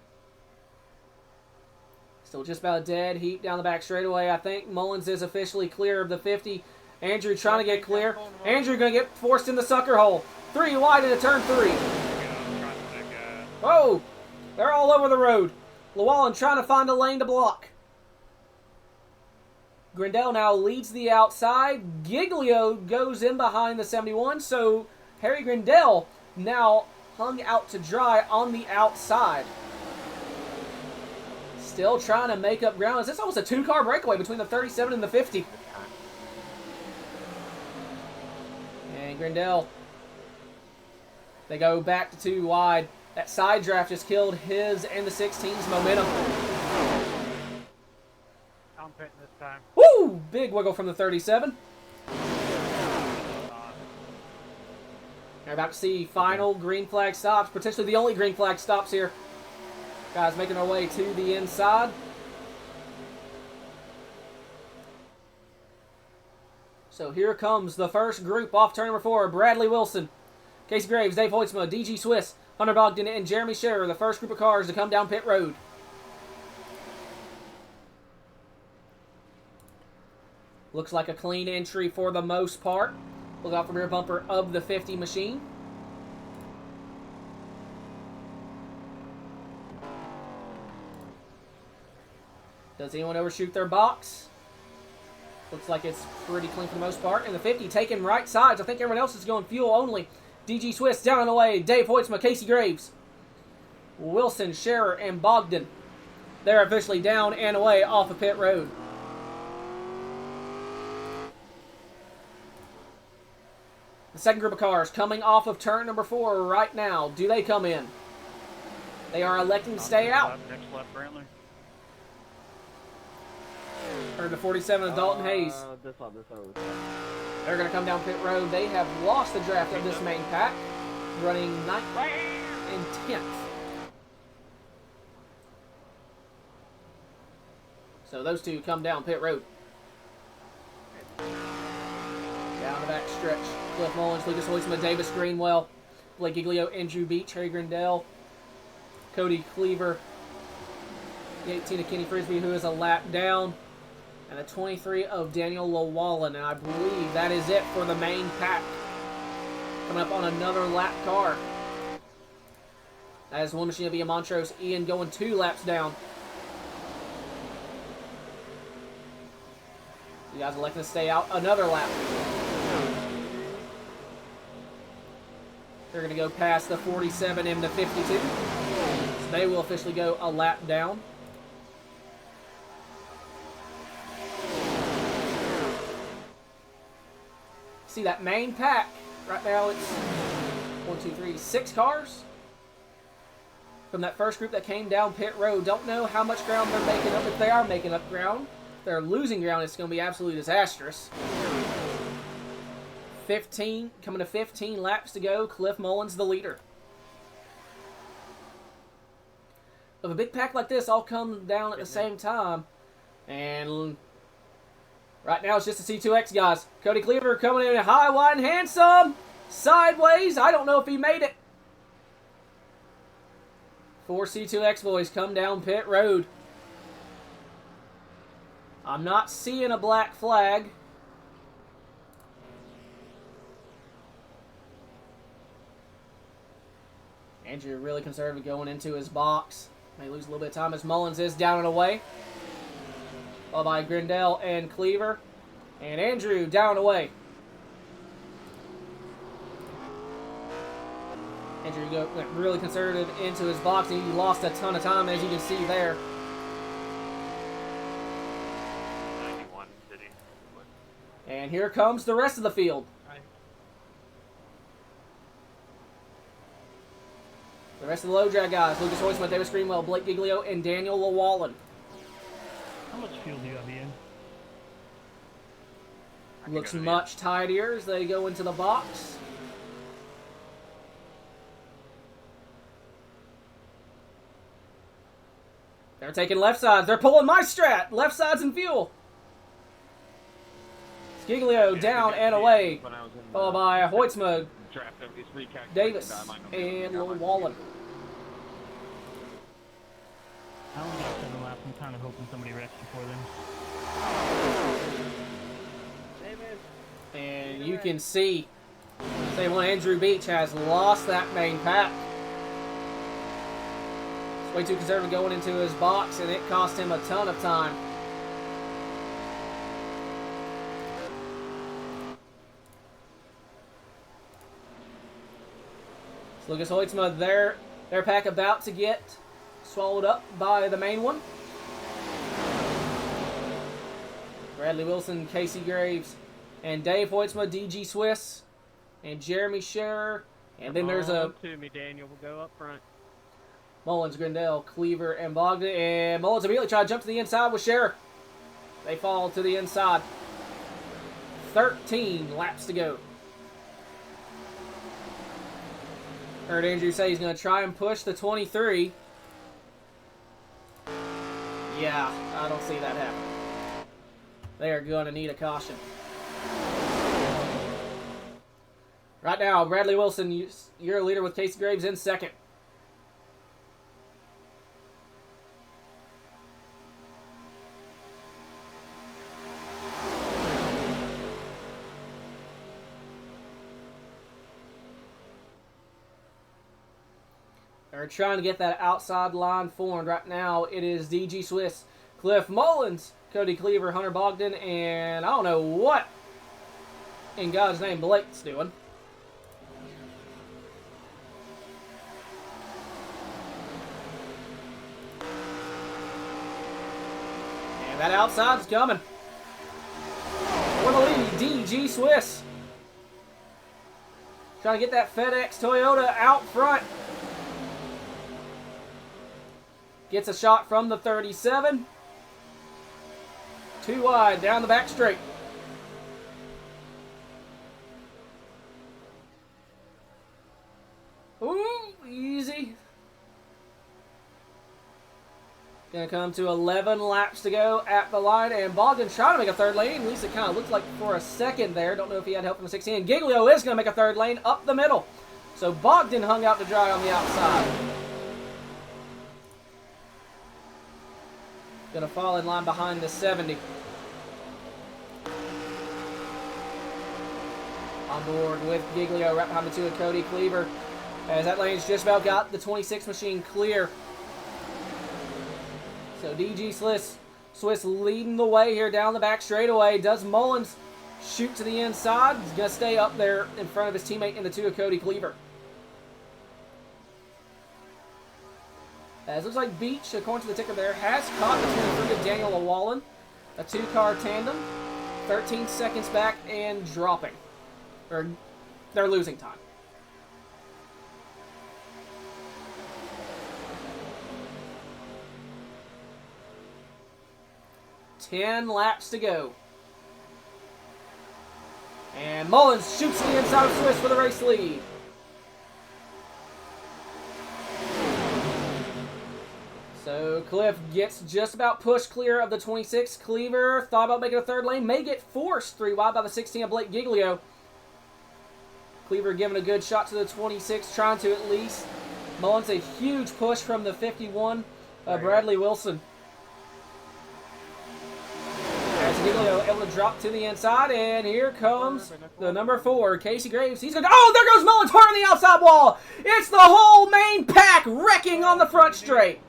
S1: Still just about a dead heat down the back straightaway. I think Mullins is officially clear of the 50. Andrew trying to get clear. Andrew going to get forced in the sucker hole. 3 wide into turn 3. Oh, they're all over the road. Llewellyn trying to find a lane to block. Grindell now leads the outside. Giglio goes in behind the 71. So Harry Grindell now hung out to dry on the outside. Still trying to make up ground. Is this almost a 2-car breakaway between the 37 and the 50? And Grindell, they go back to 2 wide. That side draft just killed his and the 16's momentum.
S4: I'm pitting this time.
S1: Woo! Big wiggle from the 37. We're about to see final green flag stops. Potentially the only green flag stops here. Guys making their way to the inside. So here comes the first group off turn number 4. Bradley Wilson, Casey Graves, Dave Hoitzma, DG Swiss, Hunter Bogdan, and Jeremy Scherer, the first group of cars to come down pit road. Looks like a clean entry for the most part. Look out for rear bumper of the 50 machine. Does anyone overshoot their box? Looks like it's pretty clean for the most part. And the 50 taking right sides. I think everyone else is going fuel only. DG Swiss down and away. Dave Hoytsma, Casey Graves, Wilson, Scherer, and Bogdan. They're officially down and away off of pit road. The second group of cars coming off of turn number 4 right now. Do they come in? They are electing to stay out.
S9: Next lap, Brantley.
S1: Turn to 47 of Dalton Hayes.
S6: This one.
S1: They're going to come down pit road. They have lost the draft of this main pack, running 9th and 10th. So those two come down pit road. Down the back stretch. Cliff Mullins, Lucas Hoytsma, Davis Greenwell, Blake Giglio, Andrew Beach, Harry Grindell, Cody Cleaver, the 18 of Kenny Frisbee, who is a lap down, and the 23 of Daniel Llewellyn. And I believe that is it for the main pack. Coming up on another lap car. That is one machine via Montrose. Ian going 2 laps down. You guys electing to stay out another lap. They're going to go past the 47 and the 52. So they will officially go a lap down. See that main pack. Right now it's 1, 2, 3, 6 cars. From that first group that came down pit road. Don't know how much ground they're making up. If they are making up ground. If they're losing ground, it's going to be absolutely disastrous. 15, coming to 15 laps to go. Cliff Mullins the leader. If a big pack like this all come down at the same time, and right now it's just the C2X guys. Cody Cleaver coming in high, wide, and handsome. Sideways. I don't know if he made it. 4 C2X boys come down pit road. I'm not seeing a black flag. Andrew really conservative going into his box. May lose a little bit of time as Mullins is down and away. Followed by Grindell and Cleaver. And Andrew down and away. Andrew went really conservative into his box and he lost a ton of time, as you can see there.
S9: 91 City.
S1: And here comes the rest of the field. The rest of the low drag guys: Lucas Hoytsma, Davis Greenwell, Blake Giglio, and Daniel Llewellyn.
S3: How much fuel do you have, Ian?
S1: Looks much tidier as they go into the box. They're taking left sides. They're pulling my strat. Left sides and fuel. Giglio down and away. Followed by Hoytsma, Davis, and Llewellyn.
S3: I only got 7 laps. I'm kind of hoping somebody wrecks before then.
S1: And you can see, same one, Andrew Beach has lost that main pack. It's way too conservative going into his box, and it cost him a ton of time. So Lucas Hoytsma, their pack about to get swallowed up by the main one. Bradley Wilson, Casey Graves, and Dave Hoytsma, DG Swiss, and Jeremy Scherer. And then there's a
S2: to me, Daniel. We'll go up front.
S1: Mullins, Grindell, Cleaver, and Bogdan. And Mullins immediately try to jump to the inside with Scherer. They fall to the inside. 13 laps to go. Heard Andrew say he's going to try and push the 23. Yeah, I don't see that happening. They are going to need a caution. Right now, Bradley Wilson, you're a leader with Casey Graves in second. They're trying to get that outside line formed. Right now, it is DG Swiss, Cliff Mullins, Cody Cleaver, Hunter Bogdan, and I don't know what in God's name Blake's doing. And that outside's coming. For the lead, DG Swiss. Trying to get that FedEx Toyota out front. Gets a shot from the 37. Too wide, down the back straight. Ooh, easy. Gonna come to 11 laps to go at the line, and Bogdan trying to make a third lane. At least it kind of looked like for a second there. Don't know if he had help from the 16. Giglio is gonna make a third lane up the middle. So Bogdan hung out to dry on the outside. Gonna fall in line behind the 70. On board with Giglio right behind the 2 of Cody Cleaver. As that lane's just about got the 26 machine clear. So DG Swiss leading the way here down the back straightaway. Does Mullins shoot to the inside? He's going to stay up there in front of his teammate in the 2 of Cody Cleaver. As looks like Beach, according to the ticker there, has caught the 23 of Daniel Llewellyn. A 2-car tandem. 13 seconds back and dropping. Or they're losing time. Ten laps to go. And Mullins shoots to the inside of Swiss for the race lead. So Cliff gets just about pushed clear of the 26. Cleaver thought about making a third lane. May get forced 3 wide by the 16 of Blake Giglio. Cleaver giving a good shot to the 26, trying to at least. Mullins a huge push from the 51, Bradley Wilson. As Giglio able to drop to the inside, and here comes the number 4, Casey Graves. He's going to, oh, there goes Mullins hard on the outside wall. It's the whole main pack wrecking on the front straight.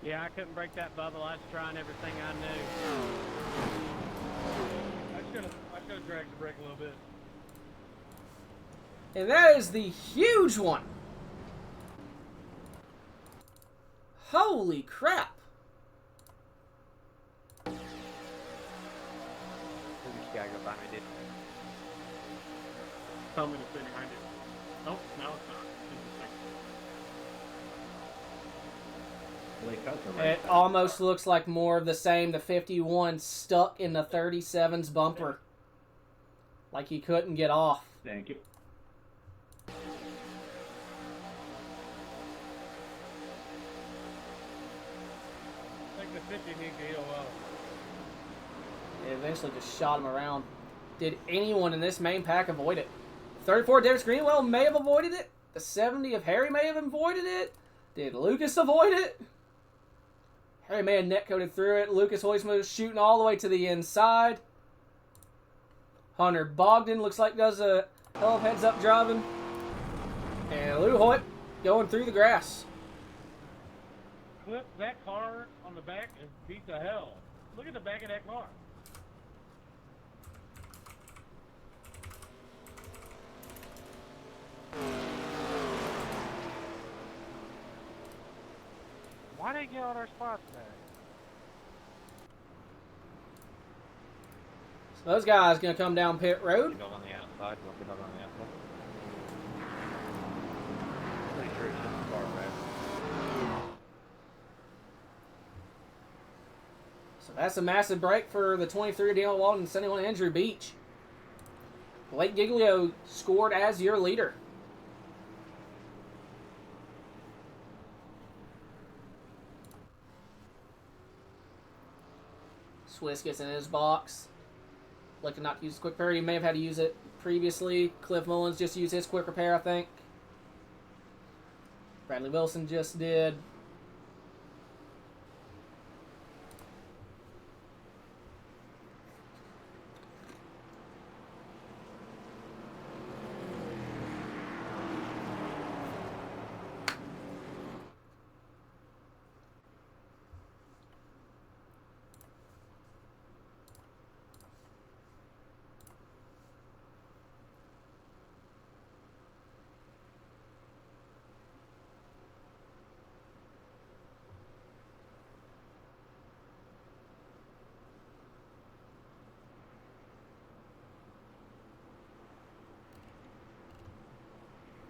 S2: Yeah, I couldn't break that bubble. I was trying everything I knew.
S8: I should have dragged the brake a little bit.
S1: And that is the huge one. Holy crap.
S6: You gotta go behind it.
S8: Tell me to stay behind it. Nope, no, it's not.
S1: It almost looks like more of the same. The 51 stuck in the 37's bumper. Like he couldn't get off.
S7: Thank you.
S8: I think the 50 needs to EOL.
S1: It eventually just shot him around. Did anyone in this main pack avoid it? 34 Dennis Greenwell may have avoided it. The 70 of Harry may have avoided it. Did Lucas avoid it? Harry may have net-coded through it. Lucas Hoismo shooting all the way to the inside. Hunter Bogdan looks like does a hell of heads-up driving. And Lou Hoyt going through the grass.
S8: Clip, that car on the back is beat to hell. Look at the back of that car.
S4: Why did they get all their spots back?
S1: So those guys going to come down pit road.
S6: Go on the outside. We'll get on the outside. Pretty sure it's just far back.
S1: So that's a massive break for the 23 Daniel Walton and 71 Andrew Beach. Blake Giglio scored as your leader. Swiss gets in his box. Looking not to use quick repair. He may have had to use it previously. Cliff Mullins just used his quick repair, I think. Bradley Wilson just did.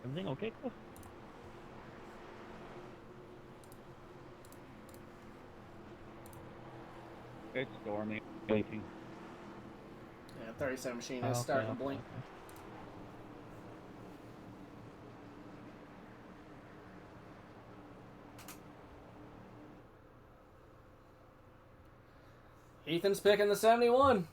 S3: Everything okay, Cliff?
S10: It's stormy. Waiting.
S1: Yeah, 37 machine is
S3: Okay,
S1: starting to
S3: okay,
S1: blink.
S3: okay.
S1: Ethan's picking the 71.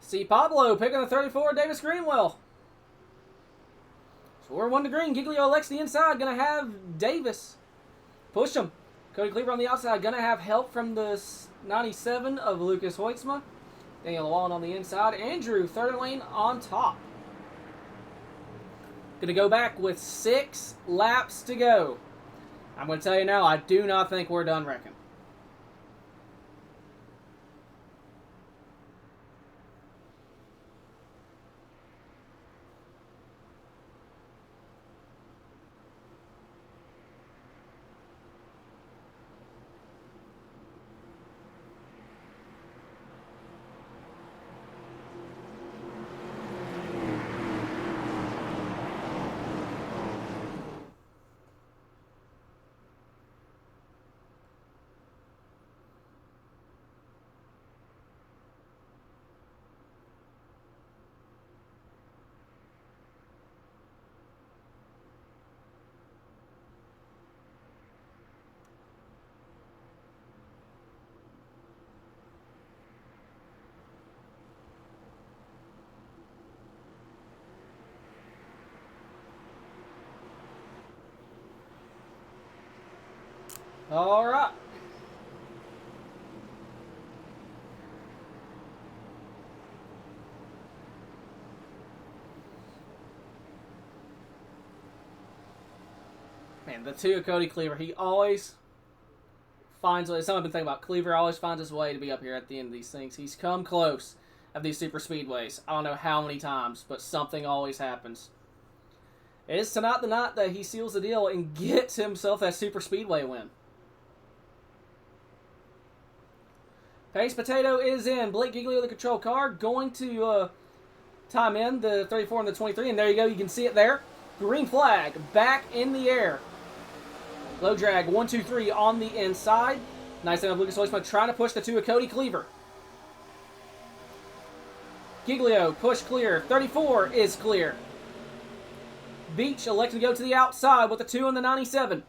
S1: See Pablo picking the 34, Davis Greenwell. So we're 1 to green. Giglio elects the inside. Going to have Davis push him. Cody Cleaver on the outside. Going to have help from the 97 of Lucas Hoytsma. Daniel Wallen on the inside. Andrew, third lane on top. Going to go back with 6 laps to go. I'm going to tell you now, I do not think we're done wrecking. All right. Man, the 2 of Cody Cleaver, he always finds a way. Something I've been thinking about. Cleaver always finds his way to be up here at the end of these things. He's come close of these super speedways. I don't know how many times, but something always happens. Is tonight the night that he seals the deal and gets himself that super speedway win? Pace Potato is in. Blake Giglio, the control car, going to time in the 34 and the 23. And there you go. You can see it there. Green flag back in the air. Low drag 1, 2, 3 on the inside. Nice thing of Lucas Hoytsma trying to push the 2 of Cody Cleaver. Giglio push clear. 34 is clear. Beach electing to go to the outside with the 2 and the 97.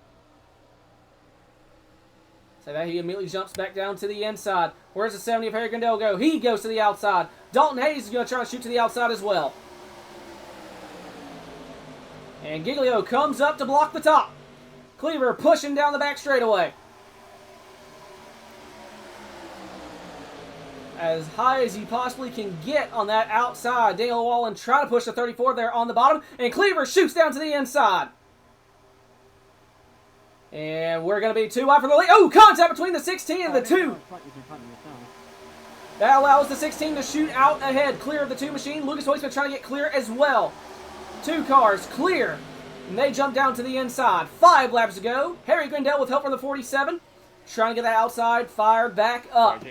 S1: So that he immediately jumps back down to the inside. Where's the 70 of Harry Grindell go? He goes to the outside. Dalton Hayes is going to try and shoot to the outside as well. And Giglio comes up to block the top. Cleaver pushing down the back straightaway. As high as he possibly can get on that outside. Daniel Wallen trying to push the 34 there on the bottom. And Cleaver shoots down to the inside. And we're going to be 2 wide for the lead. Oh, contact between the 16 and the 2. That allows the 16 to shoot out ahead. Clear of the 2 machine. Lucas Hoytsma trying to get clear as well. 2 cars clear. And they jump down to the inside. 5 laps to go. Harry Grindell with help from the 47. Trying to get that outside fire back up.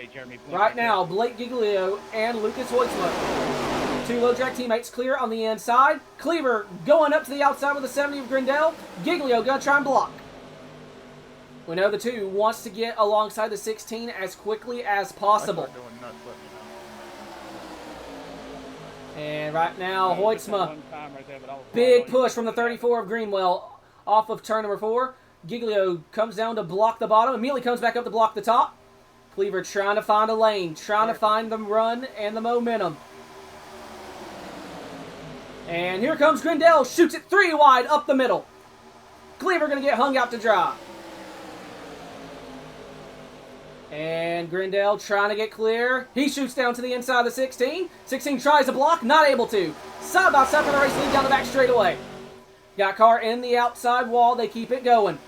S1: Right now, Blake Giglio and Lucas Hoytsma. 2 low drag teammates clear on the inside. Cleaver going up to the outside with the 70 of Grindell. Giglio going to try and block. We know the 2 wants to get alongside the 16 as quickly as possible. And right now, Hoytsma, big push from the 34 of Greenwell off of turn number 4. Giglio comes down to block the bottom, immediately comes back up to block the top. Cleaver trying to find a lane, trying to find the run and the momentum. And here comes Grindell, shoots it 3 wide up the middle. Cleaver going to get hung out to dry. And Grindell trying to get clear. He shoots down to the inside of the 16. 16 tries to block, not able to. Side by side for the race lead down the back straightaway. Got car in the outside wall. They keep it going.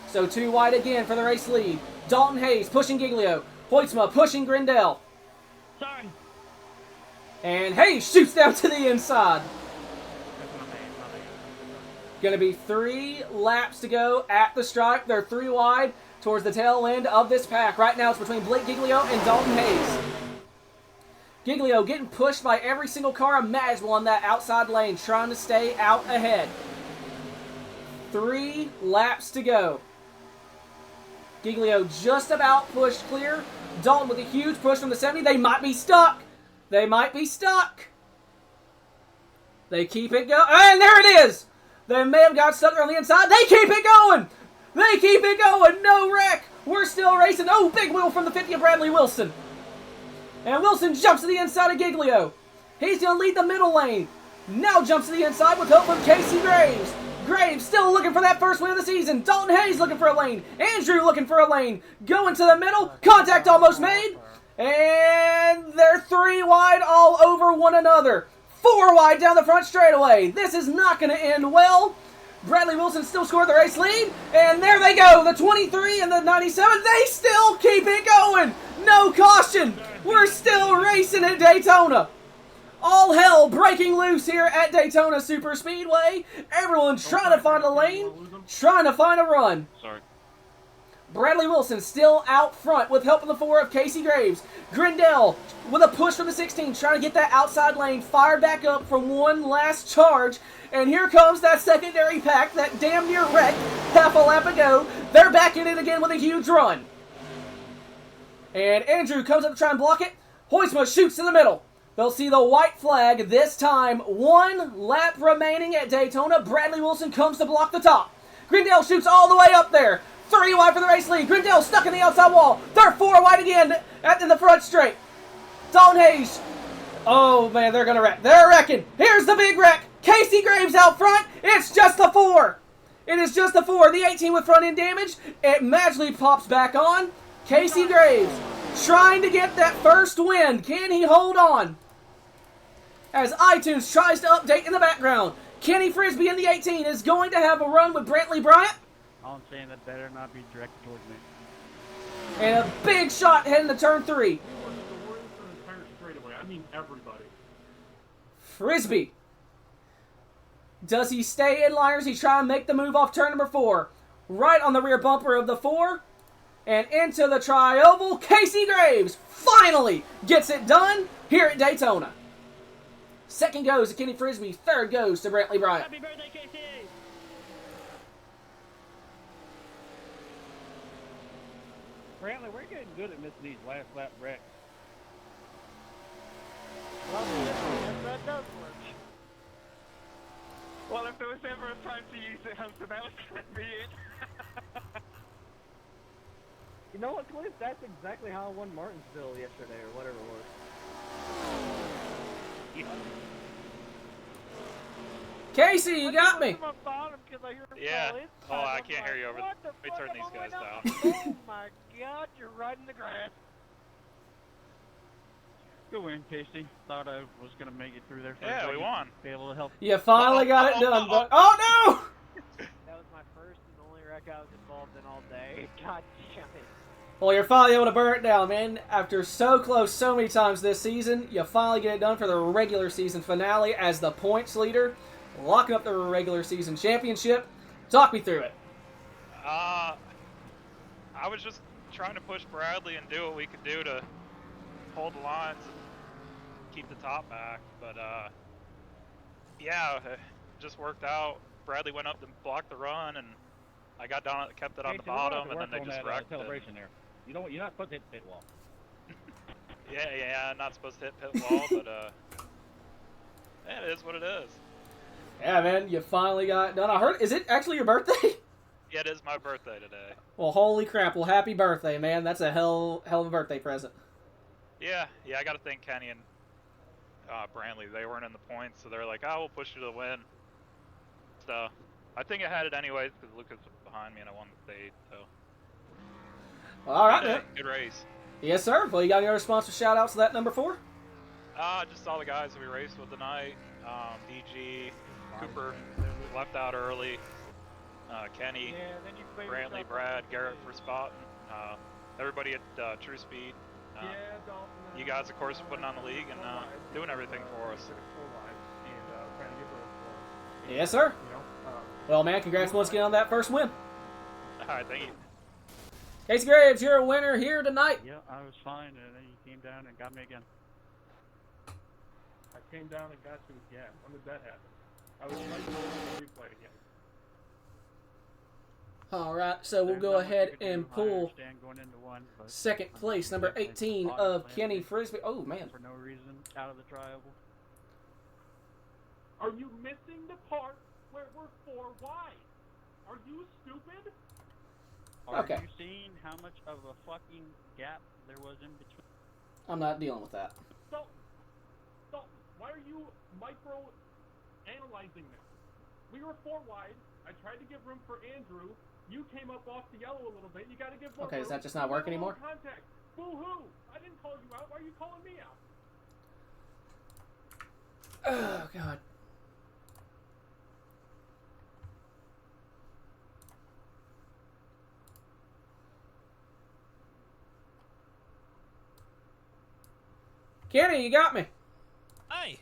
S1: So 2 wide again for the race lead. Dalton Hayes pushing Giglio. Hoytsma pushing Grindel.
S3: Sorry.
S1: And Hayes shoots down to the inside.
S9: That's my man.
S1: Going to be 3 laps to go at the stripe. They're 3 wide towards the tail end of this pack. Right now it's between Blake Giglio and Dalton Hayes. Giglio getting pushed by every single car imaginable on that outside lane, trying to stay out ahead. 3 laps to go. Giglio just about pushed clear. Dalton with a huge push from the 70. They might be stuck. They might be stuck. They keep it going. And there it is. They may have got stuck there on the inside. They keep it going. They keep it going. No wreck. We're still racing. Oh, big wheel from the 50 of Bradley Wilson. And Wilson jumps to the inside of Giglio. He's going to lead the middle lane. Now jumps to the inside with help from Casey Graves. Graves still looking for that first win of the season. Dalton Hayes looking for a lane. Andrew looking for a lane. Going to the middle. Contact almost made. And they're 3 wide all over one another. 4 wide down the front straightaway. This is not going to end well. Bradley Wilson still scored the race lead. And there they go. The 23 and the 97. They still keep it going. No caution. We're still racing at Daytona. All hell breaking loose here at Daytona Superspeedway. Everyone trying to find a lane, trying to find a run.
S10: Sorry.
S1: Bradley Wilson still out front with help in the 4 of Casey Graves. Grindel with a push from the 16, trying to get that outside lane fired back up from one last charge. And here comes that secondary pack that damn near wrecked half a lap ago. They're back in it again with a huge run. And Andrew comes up to try and block it. Hoytsma shoots to the middle. They'll see the white flag this time. 1 lap remaining at Daytona. Bradley Wilson comes to block the top. Grindel shoots all the way up there. 3 wide for the race lead. Grindel stuck in the outside wall. They're 4 wide again in the front straight. Dalton Hayes. Oh, man, they're going to wreck. They're wrecking. Here's the big wreck. Casey Graves out front. It's just the 4. It is just the 4. The 18 with front end damage. It magically pops back on. Casey Graves trying to get that first win. Can he hold on? As iTunes tries to update in the background. Kenny Frisbee in the 18 is going to have a run with Brantley Bryant.
S9: All I'm saying, that better not be directed towards me.
S1: And a big shot heading to turn 3.
S8: I mean everybody.
S1: Frisbee. Does he stay in line or does he try and make the move off turn number 4? Right on the rear bumper of the 4. And into the tri-oval. Casey Graves finally gets it done here at Daytona. Second goes to Kenny Frisbee. Third goes to Brantley Bryant.
S3: Happy birthday, Casey!
S10: Brantley, we're getting good at missing these last lap wrecks.
S4: Well, yes, that does work.
S11: Well, if there was ever a time to use it, Hunter, that was going to be it.
S6: You know what, Cliff? That's exactly how I won Martinsville yesterday, or whatever it was.
S1: Casey, you got me.
S11: Yeah. Oh, I can't hear you over. Let me turn these guys down.
S4: Oh my God, you're riding the grass.
S9: Good win, Casey. Thought I was going to make it through there.
S11: Yeah, we won.
S9: Be able to help.
S1: You finally got it done, but oh no!
S6: That was my first and only wreck I was involved in all day. God damn it.
S1: Well, you're finally able to burn it down, man. After so close so many times this season, you finally get it done for the regular season finale as the points leader, locking up the regular season championship. Talk me through it.
S11: I was just trying to push Bradley and do what we could do to hold the lines and keep the top back, but yeah, it just worked out. Bradley went up to block the run, and I got down, kept it on the bottom, and then they just wrecked
S10: celebration there. You're not supposed to hit the pit wall.
S11: yeah, not supposed to hit pit wall, but yeah, it is what it is.
S1: Yeah, man, you finally got it done. I heard, is it actually your birthday?
S11: Yeah, it is my birthday today.
S1: Well, holy crap. Well, happy birthday, man. That's a hell of a birthday present.
S11: Yeah, I got to thank Kenny and Brantley. They weren't in the points, so they're like, "Oh, we'll push you to the win." So I think I had it anyways because Lucas was behind me and I won the stage. So
S1: all right, man.
S11: Good race.
S1: Yes, sir. Well, you got any other sponsor shout outs to that number 4?
S11: Just all the guys that we raced with tonight. DG, Cooper left out early. Kenny, Brantley, Brad, Garrett for spotting. everybody at True Speed.
S8: Yeah, Dalton.
S11: You guys, of course, are putting on the league and doing everything for us.
S8: Trying to get those for us.
S1: Yes, sir.
S8: You know,
S1: Well, man, congrats once again on that first win.
S11: All right, thank you.
S1: Casey Graves, you're a winner here tonight.
S10: Yeah, I was fine, and then you came down and got me again.
S8: I came down and got you again. When did that happen? I was trying to the replay again.
S1: All right, so we'll go ahead and pull
S10: Going into one, but
S1: second place, number 18 of Kenny Frisbee. Oh, man.
S10: for no reason, out of the triable.
S8: Are you missing the part where we're 4 wide? Are you stupid?
S10: Are
S1: Okay.
S10: you seeing how much of a fucking gap there was in between?
S1: I'm not dealing with that.
S8: Dalton, why are you micro-analyzing this? We were 4 wide. I tried to give room for Andrew. You came up off the yellow a little bit. You got to give more
S1: Okay,
S8: room.
S1: does that just not work anymore?
S8: Contact. Boo-hoo! I didn't call you out. Why are you calling me out?
S1: Oh, God. Kenny, you got me.
S12: Hi.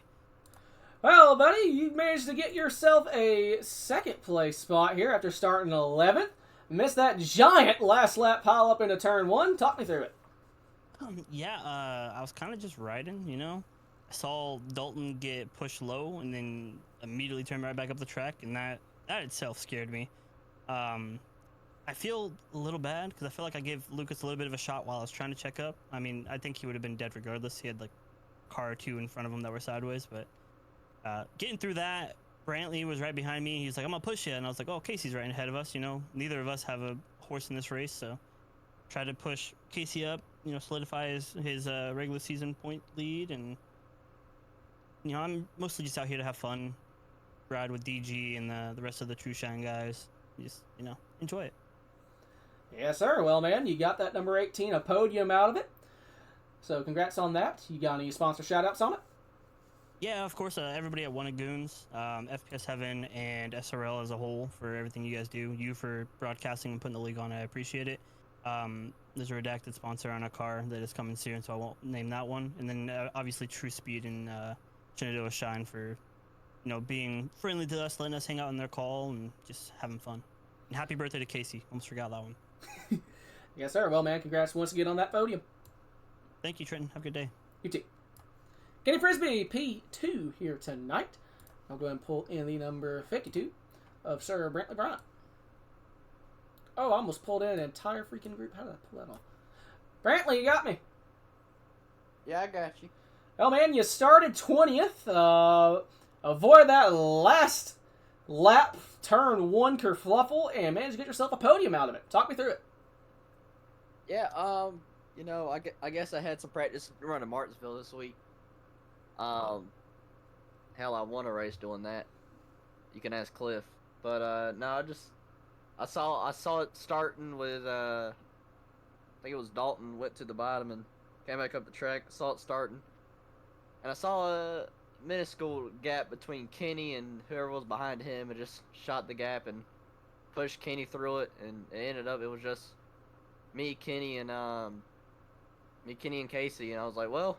S1: Well, buddy, you managed to get yourself a second place spot here after starting 11th. Missed that giant last lap pile up into turn 1. Talk me through it.
S12: I was kind of just riding, you know. I saw Dalton get pushed low and then immediately turn right back up the track, and that itself scared me. I feel a little bad because I feel like I gave Lucas a little bit of a shot while I was trying to check up. I mean, I think he would have been dead regardless. He had like a car or two in front of him that were sideways, but getting through that, Brantley was right behind me. He was like, I'm gonna push you, and I was like, oh, Casey's right ahead of us. You know, neither of us have a horse in this race, so try to push Casey up, you know, solidify his regular season point lead, and you know, I'm mostly just out here to have fun, ride with DG and the rest of the True Shine guys. Just, you know, enjoy it.
S1: Yes, sir. Well, man, you got that number 18, a podium out of it. So congrats on that. You got any sponsor shout-outs on it?
S12: Yeah, of course, everybody at Wannagoons, FPS Heaven, and SRL as a whole for everything you guys do. You for broadcasting and putting the league on, I appreciate it. There's a redacted sponsor on a car that is coming soon, so I won't name that one. And then obviously True Speed and Shenandoah Shine for, you know, being friendly to us, letting us hang out in their call and just having fun. And happy birthday to Casey. Almost forgot that one.
S1: Yes, sir. Well, man, congrats once again on that podium.
S12: Thank you, Trenton. Have a good day.
S1: You too. Kenny Frisbee, P2 here tonight. I'll go ahead and pull in the number 52 of Sir Brantley Bryant. Oh, I almost pulled in an entire freaking group. How did I pull that off? Brantley, you got me.
S13: Yeah, I got you.
S1: Oh, man, you started 20th. Avoid that last lap, turn 1 kerfluffle, and managed to get yourself a podium out of it. Talk me through it.
S13: Yeah, you know, I guess I had some practice running Martinsville this week. Hell, I won a race doing that. You can ask Cliff. But, no, I saw it starting with, I think it was Dalton went to the bottom and came back up the track. I saw it starting. And I saw a minuscule gap between Kenny and whoever was behind him, and just shot the gap and pushed Kenny through it, and it ended up, it was just me, Kenny, and Casey, and I was like, well,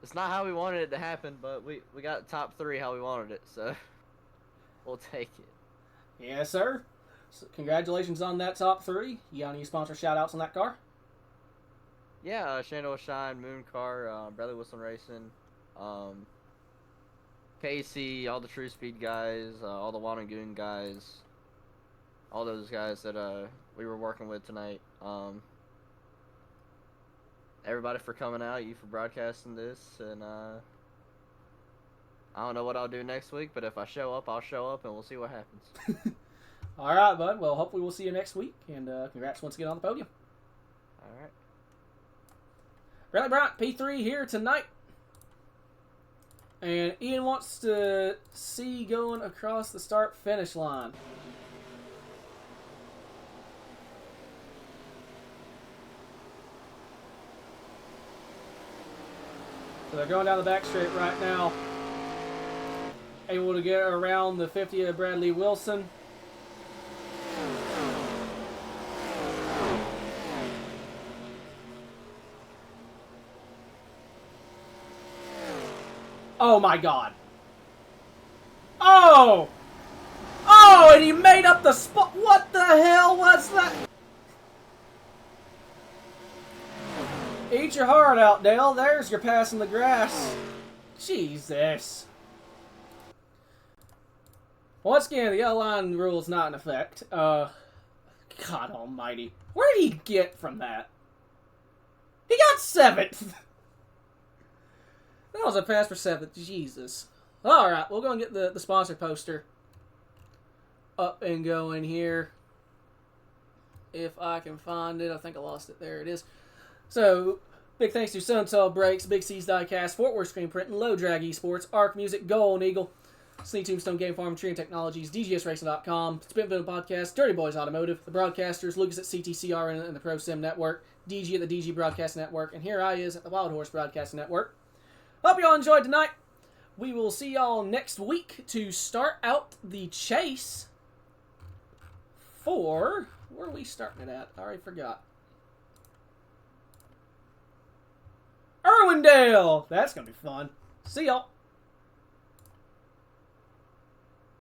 S13: it's not how we wanted it to happen, but we got top 3 how we wanted it, so we'll take it.
S1: Yes, sir. So congratulations on that top 3. You got any sponsor shout-outs on that car?
S13: Yeah, Shenandoah Shine, Moon Car, Bradley Wilson Racing, Casey, all the True Speed guys, all the Wannagoon guys, all those guys that we were working with tonight. Everybody for coming out, you for broadcasting this, and I don't know what I'll do next week, but if I show up, I'll show up, and we'll see what happens.
S1: All right, bud. Well, hopefully we'll see you next week, and congrats once again on the podium.
S13: All right.
S1: Brantley Bryant, P3 here tonight. And Ian wants to see going across the start-finish line. So they're going down the back straight right now. Able to get around the 50 of Bradley Wilson. Oh my god. Oh! Oh, and he made up the spot. What the hell was that? Eat your heart out, Dale. There's your pass in the grass. Jesus. Once again, the yellow line rule is not in effect. God almighty. Where did he get from that? He got 7th. That was a pass for 7th. Jesus. Alright, we'll go and get the sponsor poster up and going here. If I can find it. I think I lost it. There it is. So, big thanks to Suntall Brakes, Big C's Diecast, Fort Worth Screen Print, and Low Drag Esports, Arc Music, Golden Eagle, Sneak Tombstone Game Farm, Tree and Technologies, DGSRacing.com, Spinfield Podcast, Dirty Boys Automotive, the broadcasters, Lucas at CTCR and the Pro Sim Network, DG at the DG Broadcast Network, and here I is at the Wild Horse Broadcast Network. Hope you all enjoyed tonight. We will see y'all next week to start out the chase for... Where are we starting it at? I already forgot. Irwindale! That's going to be fun. See y'all.